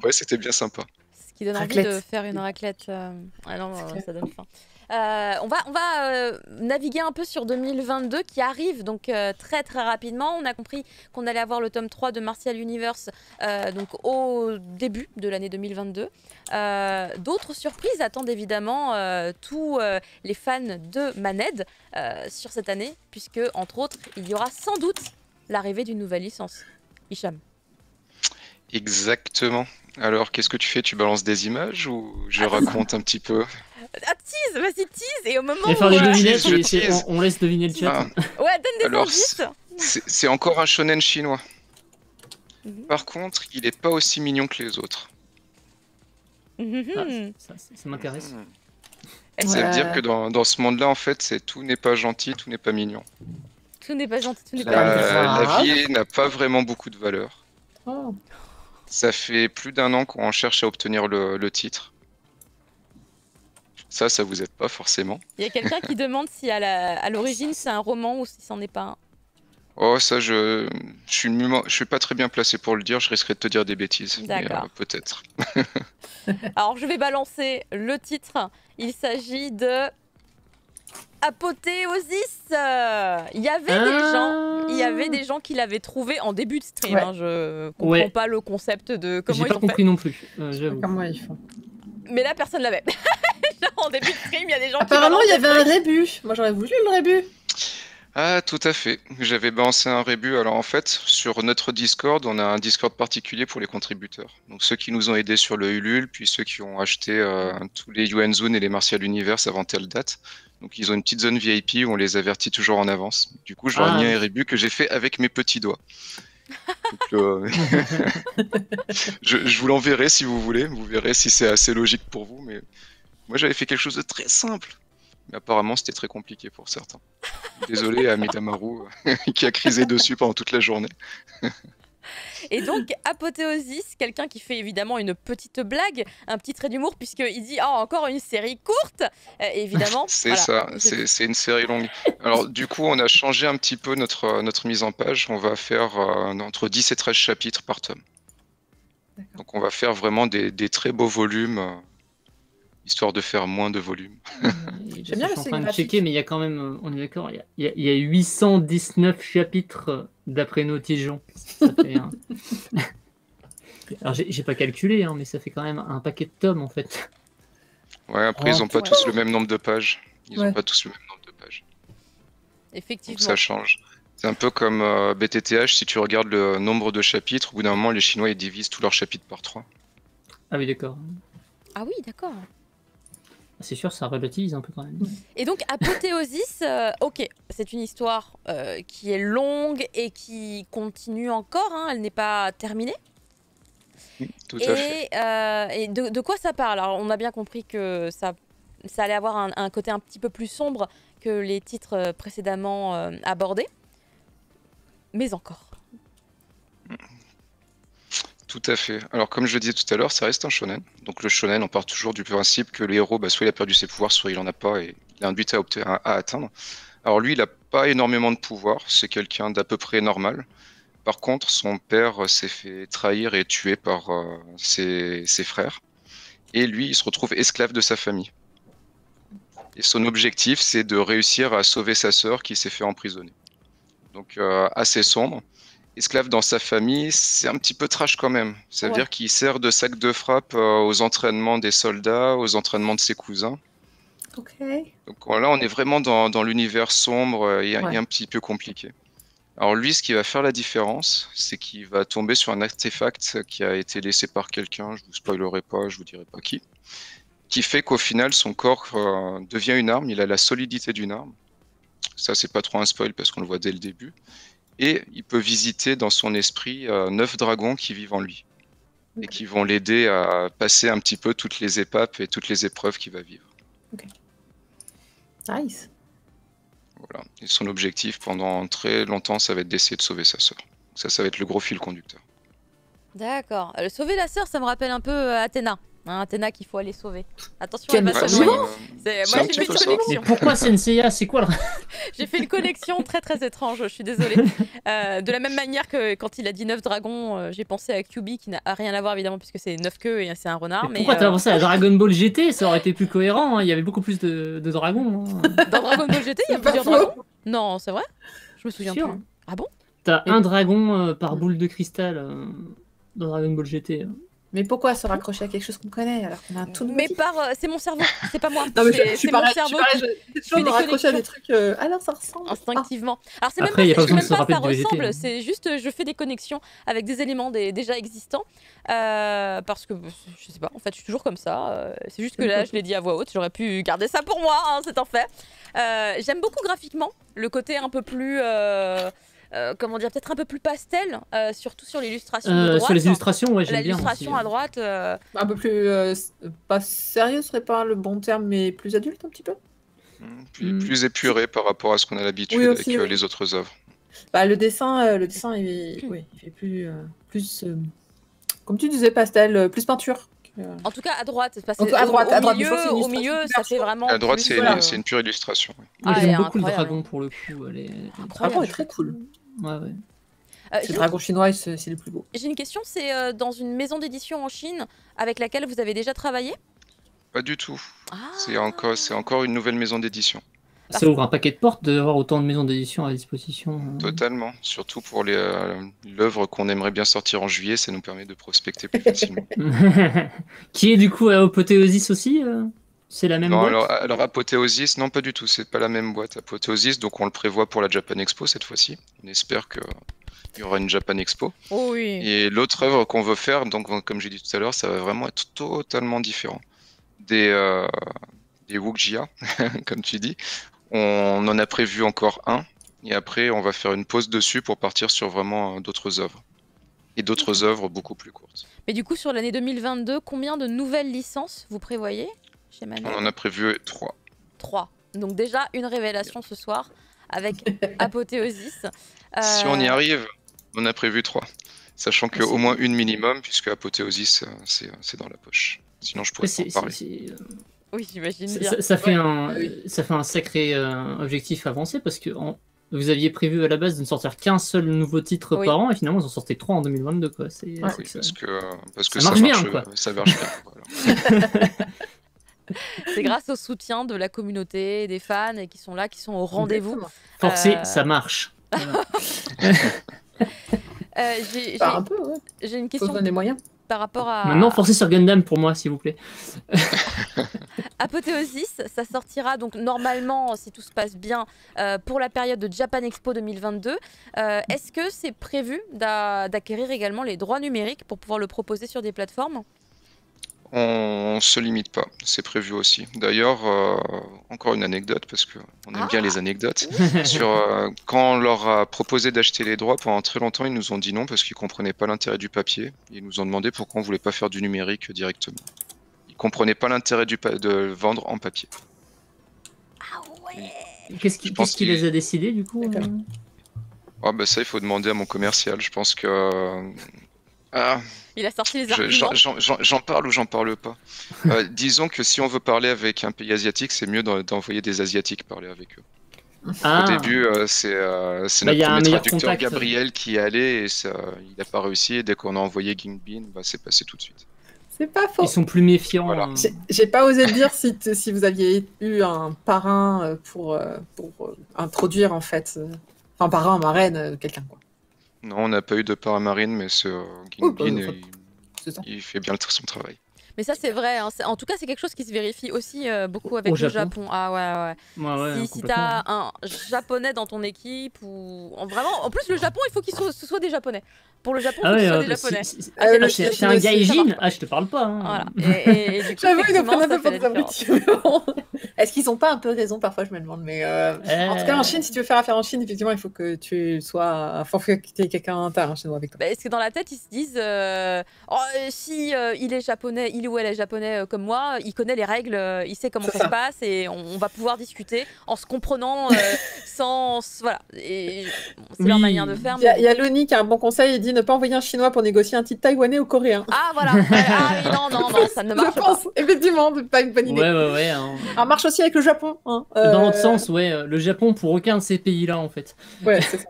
S3: Ouais, c'était bien sympa.
S1: Ce qui donne envie de faire une raclette. Ah non, ça donne faim. On va naviguer un peu sur 2022 qui arrive donc très très rapidement. On a compris qu'on allait avoir le tome 3 de Martial Universe donc au début de l'année 2022. D'autres surprises attendent évidemment tous les fans de Maned sur cette année, puisque entre autres il y aura sans doute l'arrivée d'une nouvelle licence. Hicham.
S3: Exactement. Alors qu'est-ce que tu fais? Tu balances des images ou je raconte un petit peu?
S1: Tease, vas-y tease, et au moment
S4: où faire les devinettes, on laisse deviner le chat.
S1: Ouais, donne des indices.
S3: C'est encore un shonen chinois. Par contre, il n'est pas aussi mignon que les autres.
S4: Ça m'intéresse.
S3: Ça veut dire que dans ce monde-là, en fait, tout n'est pas gentil, tout n'est pas mignon.
S1: Tout n'est pas gentil, tout n'est pas mignon.
S3: La vie n'a pas vraiment beaucoup de valeur. Ça fait plus d'un an qu'on cherche à obtenir le titre. Ça vous aide pas forcément.
S1: Il y a quelqu'un qui demande si à l'origine c'est un roman ou si c'en est pas un.
S3: Oh, ça, je suis pas très bien placé pour le dire, je risquerais de te dire des bêtises.
S1: D'accord.
S3: Peut-être.
S1: Alors, je vais balancer le titre. Il s'agit de Apothéosis. Il y avait des gens qui l'avaient trouvé en début de stream. Hein. Je comprends pas le concept de comment ils ont fait.
S4: J'ai pas compris non plus.
S2: Comment ils font.
S1: Mais là, personne l'avait. En début de stream, il y a des gens
S2: Apparemment, il y avait un rébut. Moi, j'aurais voulu le rébut.
S3: Ah, tout à fait. J'avais balancé un rébut. Alors en fait, sur notre Discord, on a un Discord particulier pour les contributeurs. Donc ceux qui nous ont aidés sur le Ulule, puis ceux qui ont acheté tous les UN Zone et les Martial Universe avant telle date. Donc ils ont une petite zone VIP où on les avertit toujours en avance. Du coup, je leur ai mis un rébut que j'ai fait avec mes petits doigts. Donc, je vous l'enverrai si vous voulez. Vous verrez si c'est assez logique pour vous. Mais moi, j'avais fait quelque chose de très simple. Mais apparemment, c'était très compliqué pour certains. Désolé à Midamaru qui a crisé dessus pendant toute la journée.
S1: Et donc, Apothéosis, quelqu'un qui fait évidemment une petite blague, un petit trait d'humour, puisqu'il dit « Oh, encore une série courte !» Évidemment.
S3: C'est ça, c'est une série longue. Alors, du coup, on a changé un petit peu notre mise en page. On va faire entre 10 et 13 chapitres par tome. Donc, on va faire vraiment des très beaux volumes. Histoire de faire moins de volume.
S4: J'aime bien, je suis en train de checker, mais il y a quand même, on est d'accord, il y a 819 chapitres d'après Notigeon. Ça fait Alors, j'ai pas calculé, hein, mais ça fait quand même un paquet de tomes, en fait.
S3: Ouais, après, ils n'ont pas tous le même nombre de pages. Ils n'ont pas tous le même nombre de pages.
S1: Effectivement.
S3: Donc ça change. C'est un peu comme BTTH, si tu regardes le nombre de chapitres, au bout d'un moment, les Chinois, ils divisent tous leurs chapitres par 3.
S4: Ah oui, d'accord.
S1: Ah oui, d'accord.
S4: C'est sûr, ça relativise un peu quand même.
S1: Et donc, Apothéosis, ok, c'est une histoire qui est longue et qui continue encore, hein, elle n'est pas terminée.
S3: Tout à fait.
S1: Et de quoi ça parle? Alors, on a bien compris que ça allait avoir un côté un petit peu plus sombre que les titres précédemment abordés. Mais encore.
S3: Tout à fait. Alors, comme je le disais tout à l'heure, ça reste un shonen. Donc, le shonen, on part toujours du principe que le héros, soit il a perdu ses pouvoirs, soit il en a pas et il a un but à atteindre. Alors, lui, il n'a pas énormément de pouvoirs. C'est quelqu'un d'à peu près normal. Par contre, son père s'est fait trahir et tuer par ses frères. Et lui, il se retrouve esclave de sa famille. Et son objectif, c'est de réussir à sauver sa sœur qui s'est fait emprisonner. Donc, assez sombre. Esclave dans sa famille, c'est un petit peu trash quand même. Ça veut dire qu'il sert de sac de frappe aux entraînements des soldats, aux entraînements de ses cousins.
S2: Ok.
S3: Donc là, on est vraiment dans l'univers sombre et un petit peu compliqué. Alors lui, ce qui va faire la différence, c'est qu'il va tomber sur un artefact qui a été laissé par quelqu'un, je vous spoilerai pas, je vous dirai pas qui fait qu'au final, son corps devient une arme, il a la solidité d'une arme. Ça, c'est pas trop un spoil parce qu'on le voit dès le début. Et il peut visiter dans son esprit 9 dragons qui vivent en lui. Et qui vont l'aider à passer un petit peu toutes les étapes et toutes les épreuves qu'il va vivre.
S2: Ok. Nice.
S3: Voilà. Et son objectif pendant très longtemps, ça va être d'essayer de sauver sa sœur. Ça va être le gros fil conducteur.
S1: D'accord. Sauver la sœur, ça me rappelle un peu Athéna. Hein, Athéna qu'il faut aller sauver. Attention,
S2: elle
S1: va se noyer. Moi, j'ai fait une connexion.
S4: Mais pourquoi Senseiya? C'est quoi
S1: J'ai fait une connexion très très étrange, je suis désolée. De la même manière que quand il a dit 9 dragons, j'ai pensé à Kyuubi qui n'a rien à voir évidemment puisque c'est 9 queues et c'est un renard.
S4: Mais pourquoi t'as pensé à Dragon Ball GT? Ça aurait été plus cohérent, hein. Il y avait beaucoup plus de dragons. Hein.
S1: Dans Dragon Ball GT, il y a plusieurs dragons? Non, c'est vrai? Je me souviens plus. Ah bon?
S4: T'as un dragon par boule de cristal dans Dragon Ball GT.
S2: Mais pourquoi se raccrocher à quelque chose qu'on connaît alors qu'on a un tout nouveau?
S1: Mais c'est mon cerveau, c'est pas moi.
S2: Non, mais c'est mon cerveau. Je toujours me raccrocher à des trucs. Alors ça ressemble.
S1: Instinctivement. Alors c'est même
S4: Après,
S1: pas,
S4: même
S1: ça ressemble, c'est juste je fais des connexions avec des éléments déjà existants. Parce que je sais pas, en fait je suis toujours comme ça. C'est juste que là je l'ai dit à voix haute, j'aurais pu garder ça pour moi, hein, c'est en fait. J'aime beaucoup graphiquement le côté un peu plus. Comment dire, peut-être un peu plus pastel, surtout sur l'illustration de droite.
S4: Sur les illustrations, ouais, j'aime bien.
S1: L'illustration à droite.
S2: Un peu plus. Pas sérieux serait pas le bon terme, mais plus adulte un petit peu.
S3: Plus épuré par rapport à ce qu'on a l'habitude avec les autres œuvres.
S2: Bah, le dessin il fait plus comme tu disais, pastel, plus peinture.
S1: En tout cas, à droite, parce
S2: que
S1: au milieu, ça fait vraiment.
S3: À droite, c'est une pure illustration.
S4: Ouais. J'aime beaucoup le dragon pour le coup.
S2: Le dragon est très cool.
S4: Ouais.
S2: Les dragons chinois, c'est les plus beaux.
S1: J'ai une question, c'est dans une maison d'édition en Chine avec laquelle vous avez déjà travaillé?
S3: Pas du tout. C'est encore une nouvelle maison d'édition.
S4: Ça ouvre un paquet de portes d'avoir autant de maisons d'édition à disposition.
S3: Totalement. Surtout pour l'œuvre qu'on aimerait bien sortir en juillet, ça nous permet de prospecter plus facilement.
S4: Qui est du coup à Apothéosis aussi C'est la même boîte?
S3: Alors Apothéosis, non pas du tout, c'est pas la même boîte. Apothéosis, donc on le prévoit pour la Japan Expo cette fois-ci. On espère qu'il y aura une Japan Expo.
S1: Oh oui.
S3: Et l'autre œuvre qu'on veut faire, donc comme j'ai dit tout à l'heure, ça va vraiment être totalement différent. Des Wuxia, comme tu dis. On en a prévu encore un, et après on va faire une pause dessus pour partir sur vraiment d'autres œuvres. Et d'autres œuvres beaucoup plus courtes.
S1: Mais du coup, sur l'année 2022, combien de nouvelles licences vous prévoyez chez Maned?
S3: On en a prévu 3.
S1: 3. Donc déjà, une révélation ce soir avec Apothéosis.
S3: Si on y arrive, on a prévu 3. Sachant qu'au moins une minimum, puisque Apothéosis, c'est dans la poche. Sinon, je pourrais pas en parler.
S1: Oui, j'imagine bien.
S4: Ça fait un sacré objectif avancé parce que vous aviez prévu à la base de ne sortir qu'un seul nouveau titre par an et finalement vous en sortez 3 en 2022. Quoi.
S3: Parce que
S4: ça marche bien. Quoi.
S3: Ça marche bien. Voilà.
S1: C'est grâce au soutien de la communauté, des fans et qui sont là, qui sont au rendez-vous.
S4: Forcé, ça marche.
S1: J'ai une question.
S2: Faut se donner des moyens.
S1: Par rapport à...
S4: Maintenant, forcez sur Gundam pour moi, s'il vous plaît.
S1: Apothéosis, ça sortira donc normalement, si tout se passe bien, pour la période de Japan Expo 2022. Est-ce que c'est prévu d'acquérir également les droits numériques pour pouvoir le proposer sur des plateformes?
S3: On se limite pas, c'est prévu aussi. D'ailleurs, encore une anecdote, parce qu'on aime bien les anecdotes. Quand on leur a proposé d'acheter les droits, pendant très longtemps, ils nous ont dit non, parce qu'ils comprenaient pas l'intérêt du papier. Ils nous ont demandé pourquoi on voulait pas faire du numérique directement. Ils comprenaient pas l'intérêt de vendre en papier.
S1: Ah ouais.
S4: Qu'est-ce qui les a décidés, du coup
S3: Ça, il faut demander à mon commercial. Je pense que...
S1: Il a sorti les arguments.
S3: J'en parle ou j'en parle pas. Disons que si on veut parler avec un pays asiatique, c'est mieux d'envoyer des Asiatiques parler avec eux. Au début, c'est notre premier traducteur Gabriel qui est allé et il n'a pas réussi. Et dès qu'on a envoyé Gingbin, c'est passé tout de suite.
S2: C'est pas faux.
S4: Ils sont plus méfiants.
S3: Voilà.
S2: J'ai pas osé dire si vous aviez eu un parrain pour introduire en fait, un parrain, marraine, quelqu'un quoi.
S3: Non, on n'a pas eu de parrain marine, mais ce Gingbin, il fait bien son travail.
S1: Mais ça, c'est vrai. Hein. En tout cas, c'est quelque chose qui se vérifie aussi beaucoup avec le Japon. Ah ouais. Si t'as un japonais dans ton équipe ou vraiment, en plus le Japon, il faut qu'il soit des japonais. Pour le Japon, il faut qu'il soit des japonais.
S4: C'est un gaijin. Je te parle pas. Hein.
S1: Voilà.
S2: J'avoue, ils nous prennent un peu pour des abrutis. Est-ce qu'ils ont pas un peu raison parfois, je me demande. Mais en tout cas, en Chine, si tu veux faire affaire en Chine, effectivement, il faut que tu sois, faut que tu aies quelqu'un un chinois avec toi.
S1: Est-ce que dans la tête, ils se disent, si il est japonais, il ou elle est japonais comme moi, il connaît les règles, il sait comment ça se passe et on va pouvoir discuter en se comprenant voilà. Et c'est leur manière de faire.
S2: Il y a Loni qui a un bon conseil, il dit ne pas envoyer un chinois pour négocier un titre taïwanais ou coréen.
S1: Ah voilà. Oui, non, ça ne marche pas. Je pense,
S2: effectivement, c'est pas une bonne idée.
S4: Ouais.
S2: Ça marche aussi avec le Japon. Hein.
S4: Dans l'autre sens, le Japon pour aucun de ces pays-là en fait.
S2: Ouais, c'est ça.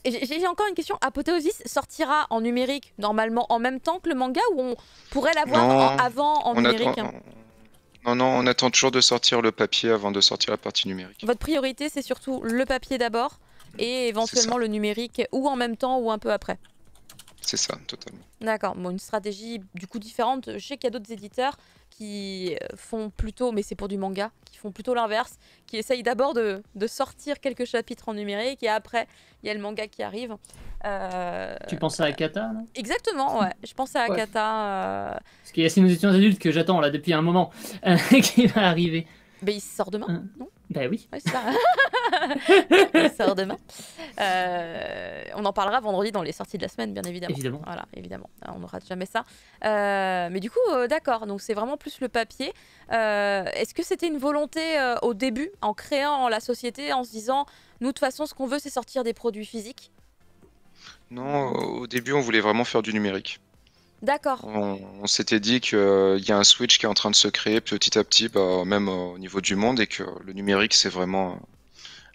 S1: J'ai encore une question. Apothéosis sortira en numérique normalement en même temps que le manga ou on pourrait l'avoir avant en numérique
S3: Non, on attend toujours de sortir le papier avant de sortir la partie numérique.
S1: Votre priorité, c'est surtout le papier d'abord et éventuellement le numérique ou en même temps ou un peu après.
S3: C'est ça, totalement.
S1: D'accord. Bon, une stratégie du coup différente. Je sais qu'il y a d'autres éditeurs qui font plutôt, mais c'est pour du manga, qui font plutôt l'inverse, qui essayent d'abord de sortir quelques chapitres en numérique et après il y a le manga qui arrive.
S4: Tu penses à Akata là ?
S1: Exactement, ouais. Je pense à Akata.
S4: Parce qu'il y a Nous étions adultes que j'attends là depuis un moment, qui va arriver.
S1: Mais il sort demain, non ?
S4: Bah oui.
S1: Ouais, c'est ça. Il sort demain. On en parlera vendredi dans les sorties de la semaine, bien évidemment. Voilà, évidemment. On ne rate jamais ça. Mais du coup, d'accord. Donc c'est vraiment plus le papier. Est-ce que c'était une volonté au début, en créant la société, en se disant, nous de toute façon, ce qu'on veut, c'est sortir des produits physiques ?
S3: Non, au début, on voulait vraiment faire du numérique.
S1: D'accord.
S3: On s'était dit qu'il y a un switch qui est en train de se créer petit à petit, même au niveau du monde, et que le numérique, c'est vraiment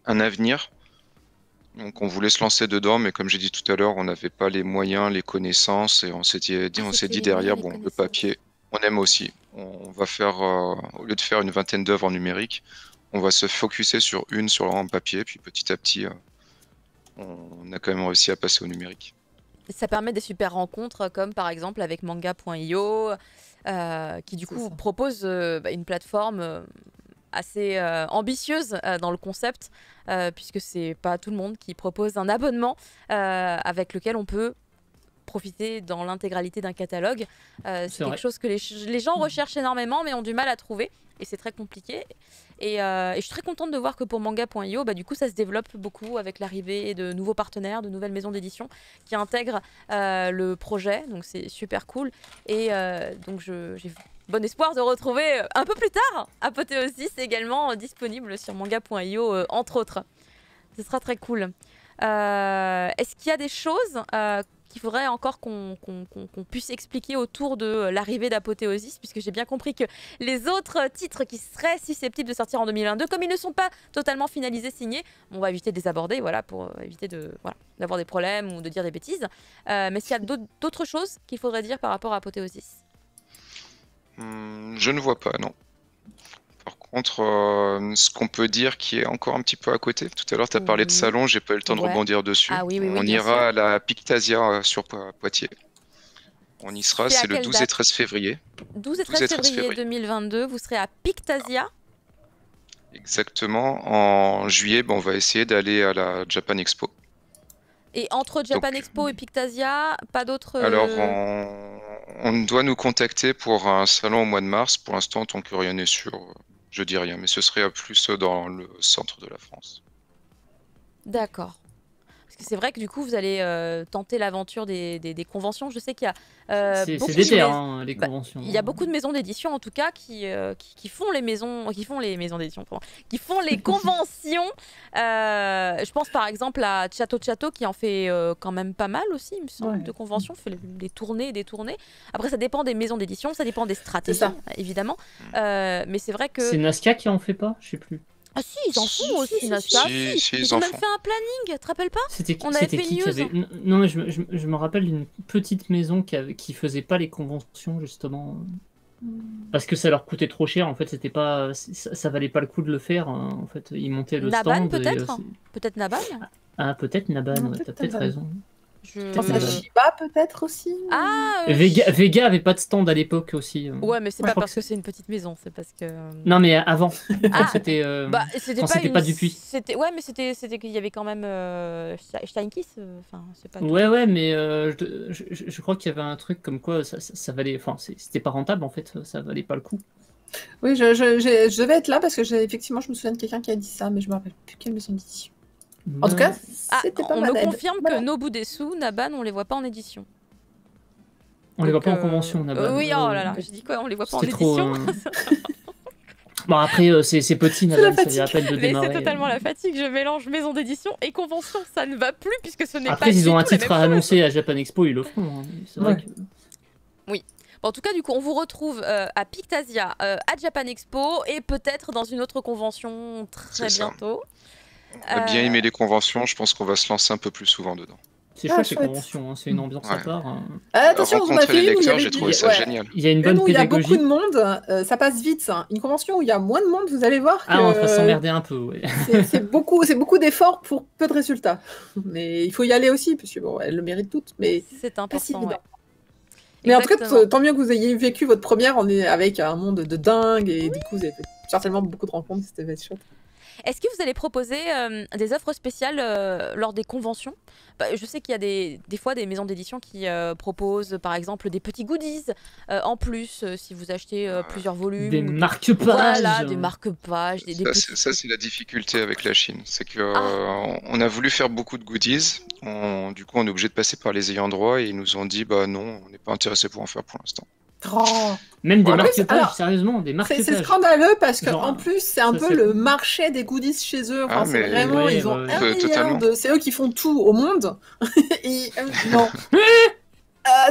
S3: un avenir. Donc on voulait se lancer dedans, mais comme j'ai dit tout à l'heure, on n'avait pas les moyens, les connaissances, et on s'est dit derrière, bon, le papier, on aime aussi. On va faire, au lieu de faire une vingtaine d'œuvres en numérique, on va se focuser sur en papier, puis petit à petit, on a quand même réussi à passer au numérique.
S1: Ça permet des super rencontres comme par exemple avec manga.io qui du coup propose une plateforme assez ambitieuse dans le concept puisque c'est pas tout le monde qui propose un abonnement avec lequel on peut profiter dans l'intégralité d'un catalogue. C'est quelque chose que les gens recherchent énormément mais ont du mal à trouver et c'est très compliqué. Et je suis très contente de voir que pour manga.io, du coup, ça se développe beaucoup avec l'arrivée de nouveaux partenaires, de nouvelles maisons d'édition qui intègrent le projet. Donc, c'est super cool. Et donc, j'ai bon espoir de retrouver un peu plus tard Apothéosis également disponible sur manga.io, entre autres. Ce sera très cool. Est-ce qu'il y a des choses qu'il faudrait encore qu'on puisse expliquer autour de l'arrivée d'Apothéosis, puisque j'ai bien compris que les autres titres qui seraient susceptibles de sortir en 2022, comme ils ne sont pas totalement finalisés, signés, on va éviter de les aborder, voilà, pour éviter d'avoir des problèmes ou de dire des bêtises. Mais s'il y a d'autres choses qu'il faudrait dire par rapport à Apothéosis ?
S3: Je ne vois pas, non. Par contre, ce qu'on peut dire qui est encore un petit peu à côté, tout à l'heure tu as parlé de salon, j'ai pas eu le temps de rebondir dessus. On ira à la Pictasia sur Poitiers. On y sera, c'est le 12 et 13 février.
S1: 12 et 13 février 2022, vous serez à Pictasia.
S3: Exactement. En juillet, on va essayer d'aller à la Japan Expo.
S1: Et entre Japan Expo et Pictasia, pas d'autres...
S3: Alors, on doit nous contacter pour un salon au mois de mars. Pour l'instant, tant que rien n'est sûr, je dis rien, mais ce serait plus dans le centre de la France.
S1: D'accord. Parce que c'est vrai que du coup, vous allez tenter l'aventure des conventions. Je sais qu'il y a
S4: c'est déter, hein, les conventions.
S1: Il y a beaucoup de maisons d'édition, en tout cas, qui font les maisons d'édition, qui font les conventions. Je pense par exemple à Château qui en fait quand même pas mal aussi, il me semble, de conventions, fait des tournées et des tournées. Après, ça dépend des maisons d'édition, ça dépend des stratégies, évidemment. Mais c'est vrai que...
S4: C'est Nazca qui en fait pas? Je sais plus.
S1: Ah si, ils en font aussi, Nazca. Ils ont même fait un planning, tu te rappelles pas?
S4: C'était qui avait... Non, mais je me rappelle d'une petite maison qui faisait pas les conventions, justement. Parce que ça leur coûtait trop cher, en fait, c'était pas... ça valait pas le coup de le faire. Hein. En fait, ils montaient le stand.
S1: Peut-être peut-être Naban.
S4: Ah, peut-être Naban, t'as peut-être raison.
S2: Shiba peut-être aussi.
S1: Ah,
S4: Vega avait pas de stand à l'époque aussi.
S1: Ouais, mais c'est pas parce que c'est une petite maison, c'est parce que.
S4: Non, mais avant. C'était.
S1: C'était
S4: pas Dupuis.
S1: Ouais, mais c'était qu'il y avait quand même Steinkiss. Enfin, c'est pas.
S4: Ouais, mais je crois qu'il y avait un truc comme quoi ça valait. Enfin, c'était pas rentable en fait, ça valait pas le coup.
S2: Oui, je devais être là parce que effectivement, je me souviens de quelqu'un qui a dit ça, mais je me rappelle plus quelle maison d'édition. En tout cas, c'était pas mal.
S1: On me confirme que Nobudesu, Naban, on les voit pas en édition.
S4: On les voit pas en convention, Naban.
S1: Oui, oh là là, je dis quoi, on les voit pas en édition.
S4: Bon, après, c'est petit, Naban, ça vient à peine de démarrer.
S1: Mais c'est totalement la fatigue, je mélange maison d'édition et convention, ça ne va plus puisque ce n'est pas.
S4: Après, ils ont un titre à annoncer à Japan Expo, ils le feront. Hein. C'est vrai que...
S1: Oui. Bon, en tout cas, du coup, on vous retrouve à Pictasia, à Japan Expo et peut-être dans une autre convention très bientôt.
S3: On a bien aimé les conventions, je pense qu'on va se lancer un peu plus souvent dedans.
S4: C'est chouette les conventions, hein. C'est une ambiance à part. Hein.
S2: Attention,
S3: rencontrer les lecteurs, j'ai trouvé ça génial.
S4: Il y a une bonne pédagogie.
S2: Il y a beaucoup de monde, ça passe vite. Ça. Une convention où il y a moins de monde, vous allez voir que...
S4: on va s'emmerder un peu, ouais.
S2: C'est beaucoup d'efforts pour peu de résultats. Mais il faut y aller aussi, parce que bon, elles le méritent toutes. Mais
S1: c'est important, ouais.
S2: Mais en tout cas, tant mieux que vous ayez vécu votre première avec un monde de dingue, et du coup, vous avez fait certainement beaucoup de rencontres, c'était chouette.
S1: Est-ce que vous allez proposer des offres spéciales lors des conventions? Je sais qu'il y a des fois des maisons d'édition qui proposent par exemple des petits goodies en plus si vous achetez plusieurs volumes.
S4: Des marque-pages.
S1: Voilà, des marque-pages.
S3: Ça c'est la difficulté avec la Chine. C'est qu'on a voulu faire beaucoup de goodies. Du coup, on est obligé de passer par les ayants droit et ils nous ont dit bah non, on n'est pas intéressé pour en faire pour l'instant.
S4: Même des marque-pages, sérieusement, des marque-pages.
S2: C'est scandaleux parce qu'en plus, c'est un peu le marché des goodies chez eux. Enfin, c'est vraiment, ils ont un milliard de... C'est eux qui font tout au monde. Et, non.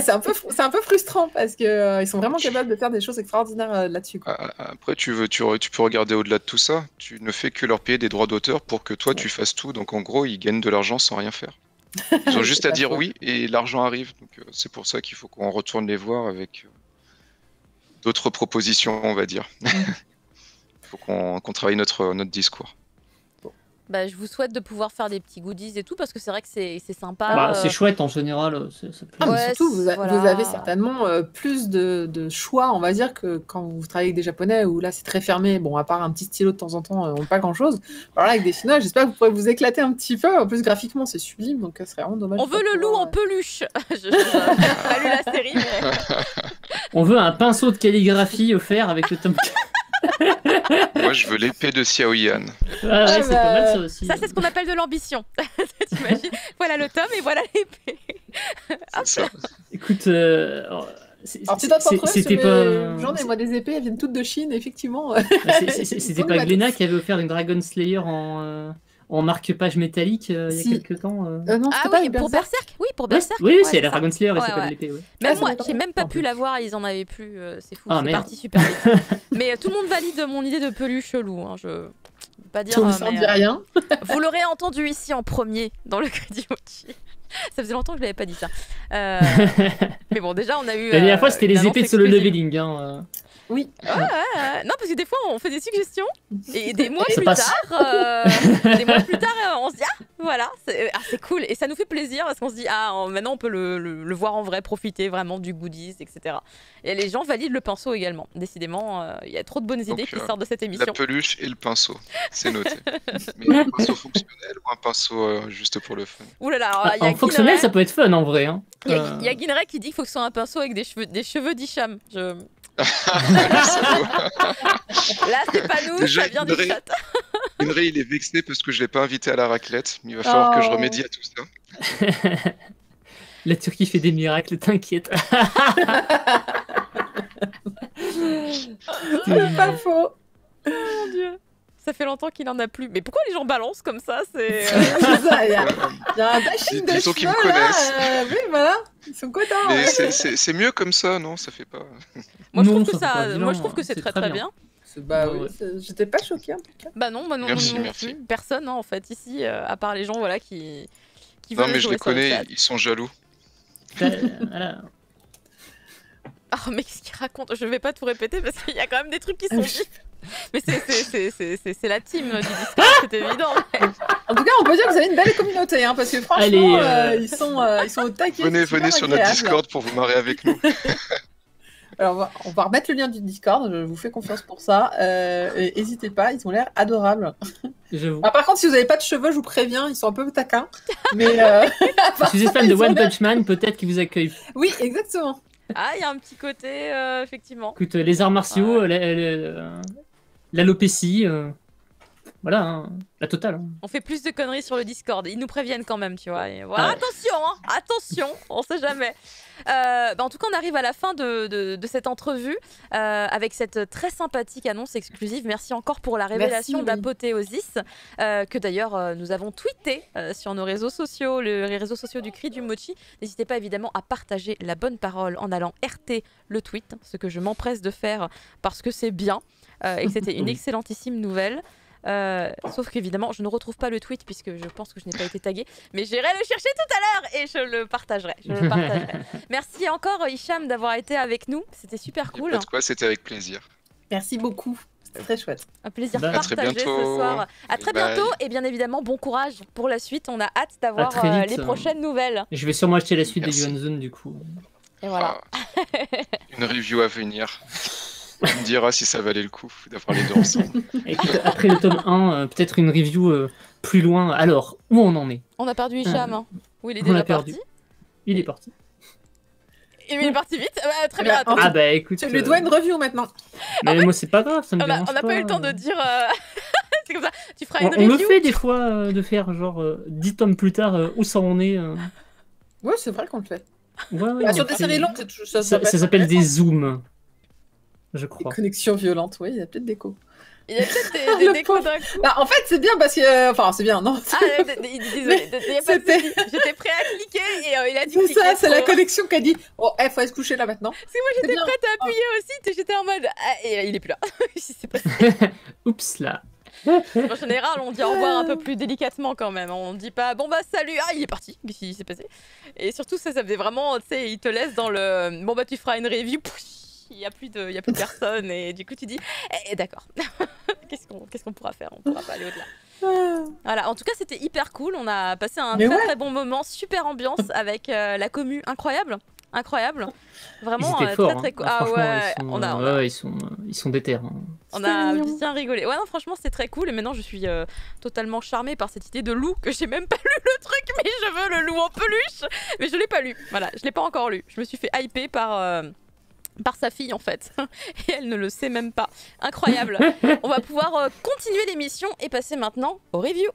S2: C'est un peu frustrant parce qu'ils sont vraiment capables de faire des choses extraordinaires là-dessus.
S3: Après, tu peux regarder au-delà de tout ça. Tu ne fais que leur payer des droits d'auteur pour que toi, tu fasses tout. Donc, en gros, ils gagnent de l'argent sans rien faire. Ils ont juste à dire oui et l'argent arrive. Donc, c'est pour ça qu'il faut qu'on retourne les voir avec... d'autres propositions, on va dire. Il faut qu'on travaille notre discours.
S1: Bah, je vous souhaite de pouvoir faire des petits goodies et tout parce que c'est vrai que c'est sympa.
S4: C'est chouette en général.
S2: Mais surtout, vous avez certainement plus de choix, on va dire, que quand vous travaillez avec des Japonais où là c'est très fermé. Bon, à part un petit stylo de temps en temps, on n'a pas grand chose. Alors là, avec des Chinois, j'espère que vous pourrez vous éclater un petit peu. En plus, graphiquement, c'est sublime, donc ce serait vraiment dommage.
S1: On veut le loup en peluche. Je n'ai pas lu la série, mais...
S4: On veut un pinceau de calligraphie offert avec le tome.
S3: Moi, je veux l'épée de Xiao Yan.
S4: C'est pas mal ça aussi.
S1: Ça, c'est ce qu'on appelle de l'ambition. T'imagines? Voilà le tome et voilà l'épée.
S3: Ça.
S4: Écoute,
S2: alors, c'était pas... J'en ai, moi, des épées, elles viennent toutes de Chine, effectivement.
S4: C'était pas Glénat qui avait offert une Dragon Slayer en marque-page métallique il y a quelques temps.
S2: Non,
S1: oui, pour Berserk. Oui, pour Berserk.
S4: Oui, c'est la Dragon Slayer, elle s'appelle l'épée.
S1: Même moi, j'ai même pas pu l'avoir, ils en avaient plus. C'est fou, c'est parti super vite. Mais tout le monde valide mon idée de peluche chelou. Hein, je peux pas dire.
S2: Ça ne dit rien.
S1: Vous l'aurez entendu ici en premier dans le Crédit Mochi. Ça faisait longtemps que je l'avais pas dit ça. Mais bon, déjà, on a eu.
S4: La dernière fois, c'était les épées de solo leveling.
S2: Oui.
S1: Non, parce que des fois, on fait des suggestions et des mois plus tard, on se dit Voilà, c'est cool et ça nous fait plaisir parce qu'on se dit maintenant on peut le voir en vrai, profiter vraiment du goodies, etc. Et les gens valident le pinceau également. Décidément, il y a trop de bonnes idées qui sortent de cette émission.
S3: La peluche et le pinceau, c'est noté. Mais un pinceau fonctionnel ou un pinceau juste pour le fun?
S1: Ouh là là,
S4: en fonctionnel, ça peut être fun en vrai. Hein.
S1: Il y a Guineret qui dit qu'il faut que ce soit un pinceau avec des cheveux d'Hicham. Là, c'est pas nous,
S3: déjà,
S1: ça vient du chat.
S3: Guineret, il est vexé parce que je l'ai pas invité à la raclette. Il va falloir que je remédie à tout ça.
S4: La Turquie fait des miracles, t'inquiète.
S2: C'est pas faux.
S1: Oh mon dieu. Ça fait longtemps qu'il en a plus. Mais pourquoi les gens balancent comme ça? C'est
S2: ça, il y a un bashing de cheveux
S3: qui me connaissent.
S2: Là. Oui, voilà. Ils sont contents.
S3: Mais c'est mieux comme ça, non? Ça fait pas...
S1: Moi, je trouve que c'est très bien.
S2: Bah oui, j'étais pas choquée en tout cas.
S1: Bah non,
S3: merci.
S1: Personne en fait ici, à part les gens qui veulent
S3: Non mais je
S1: jouer
S3: les connais, ils sont jaloux.
S4: Voilà.
S1: Oh mais qu'est-ce qu'il raconte? Je vais pas tout répéter parce qu'il y a quand même des trucs qui sont dits. Mais c'est la team du Discord, c'est évident.
S2: En tout cas, on peut dire que vous avez une belle communauté, hein, parce que franchement, ils sont au taquet.
S3: Venez sur notre Discord pour vous marrer avec nous.
S2: Alors, on va remettre le lien du Discord, je vous fais confiance pour ça. Et n'hésitez pas, ils ont l'air adorables. Par contre, si vous n'avez pas de cheveux, je vous préviens, ils sont un peu taquins. Mais
S4: si vous êtes fan de One Punch Man, peut-être qu'ils vous accueillent.
S2: Oui, exactement.
S1: Ah, il y a un petit côté, effectivement.
S4: Écoute, les arts martiaux, l'alopécie, voilà, hein, la totale. Hein.
S1: On fait plus de conneries sur le Discord, ils nous préviennent quand même, tu vois. Et voilà. Attention, on sait jamais. En tout cas, on arrive à la fin de cette entrevue avec cette très sympathique annonce exclusive. Merci encore pour la révélation d'Apothéosis, que d'ailleurs nous avons tweeté sur nos réseaux sociaux, les réseaux sociaux du Cri du Mochi. N'hésitez pas évidemment à partager la bonne parole en allant RT le tweet, ce que je m'empresse de faire parce que c'est bien et que c'était une excellentissime nouvelle. Sauf qu'évidemment, je ne retrouve pas le tweet puisque je pense que je n'ai pas été taguée, mais j'irai le chercher tout à l'heure et je le partagerai. Merci encore Hicham d'avoir été avec nous, c'était super cool.
S3: Pas de quoi, c'était avec plaisir.
S2: Merci beaucoup, c'était très chouette.
S1: Un plaisir partagé ce soir. À très bientôt et bien évidemment bon courage pour la suite. On a hâte d'avoir les prochaines nouvelles.
S4: Je vais sûrement acheter la suite des Yuan Zone du coup.
S1: Et voilà.
S3: Une review à venir. On me dira si ça valait le coup d'avoir les deux ensemble.
S4: Écoute, après le tome 1, peut-être une review plus loin. Alors, où on en est?
S1: On a perdu Hicham. Hein. Où il est déjà parti?
S4: Il est parti.
S1: Il est parti vite. Très bien.
S4: Ah bah écoute.
S2: Tu lui dois une review maintenant.
S4: Mais moi c'est pas grave, ça me dérange pas.
S1: On n'a pas eu le temps de dire. C'est comme ça. Tu feras une review.
S4: On le fait des fois de faire genre 10 tomes plus tard où ça en est.
S2: Ouais, c'est vrai qu'on le fait.
S4: Ouais,
S2: sur des séries longues, ça
S4: s'appelle des zooms. Je crois.
S2: Des connexions violentes, oui, il y a peut-être des
S1: Il y a peut-être des décos d'un coup.
S2: Bah, en fait, c'est bien parce que. Enfin, c'est bien, non.
S1: Désolé, j'étais prêt à cliquer et il a dit.
S2: C'est ça, c'est la connexion qui a dit oh, faut aller se coucher là maintenant.
S1: Parce que moi, j'étais prête à appuyer aussi, j'étais en mode. Et il est plus là. C'est passé.
S4: Oups là.
S1: En général, on dit au revoir un peu plus délicatement quand même. On dit pas bon bah salut, il est parti. Qu'est-ce qui s'est passé? Et surtout, ça faisait vraiment. Tu sais, il te laisse dans le. Bon bah, tu feras une review. Il y a plus de personne et du coup tu dis d'accord. Qu'est-ce qu'on pourra faire? On pourra pas aller au-delà. Voilà, en tout cas c'était hyper cool, on a passé un très bon moment, super ambiance avec la commu incroyable. Vraiment très cool.
S4: Ah ouais, ils sont déter. Hein.
S1: On a bien rigolé. Ouais non, franchement c'était très cool et maintenant je suis totalement charmée par cette idée de loup que j'ai même pas lu le truc, mais je veux le loup en peluche, mais je l'ai pas lu. Voilà, je l'ai pas encore lu. Je me suis fait hyper par sa fille en fait et elle ne le sait même pas. Incroyable. On va pouvoir continuer l'émission et passer maintenant aux reviews.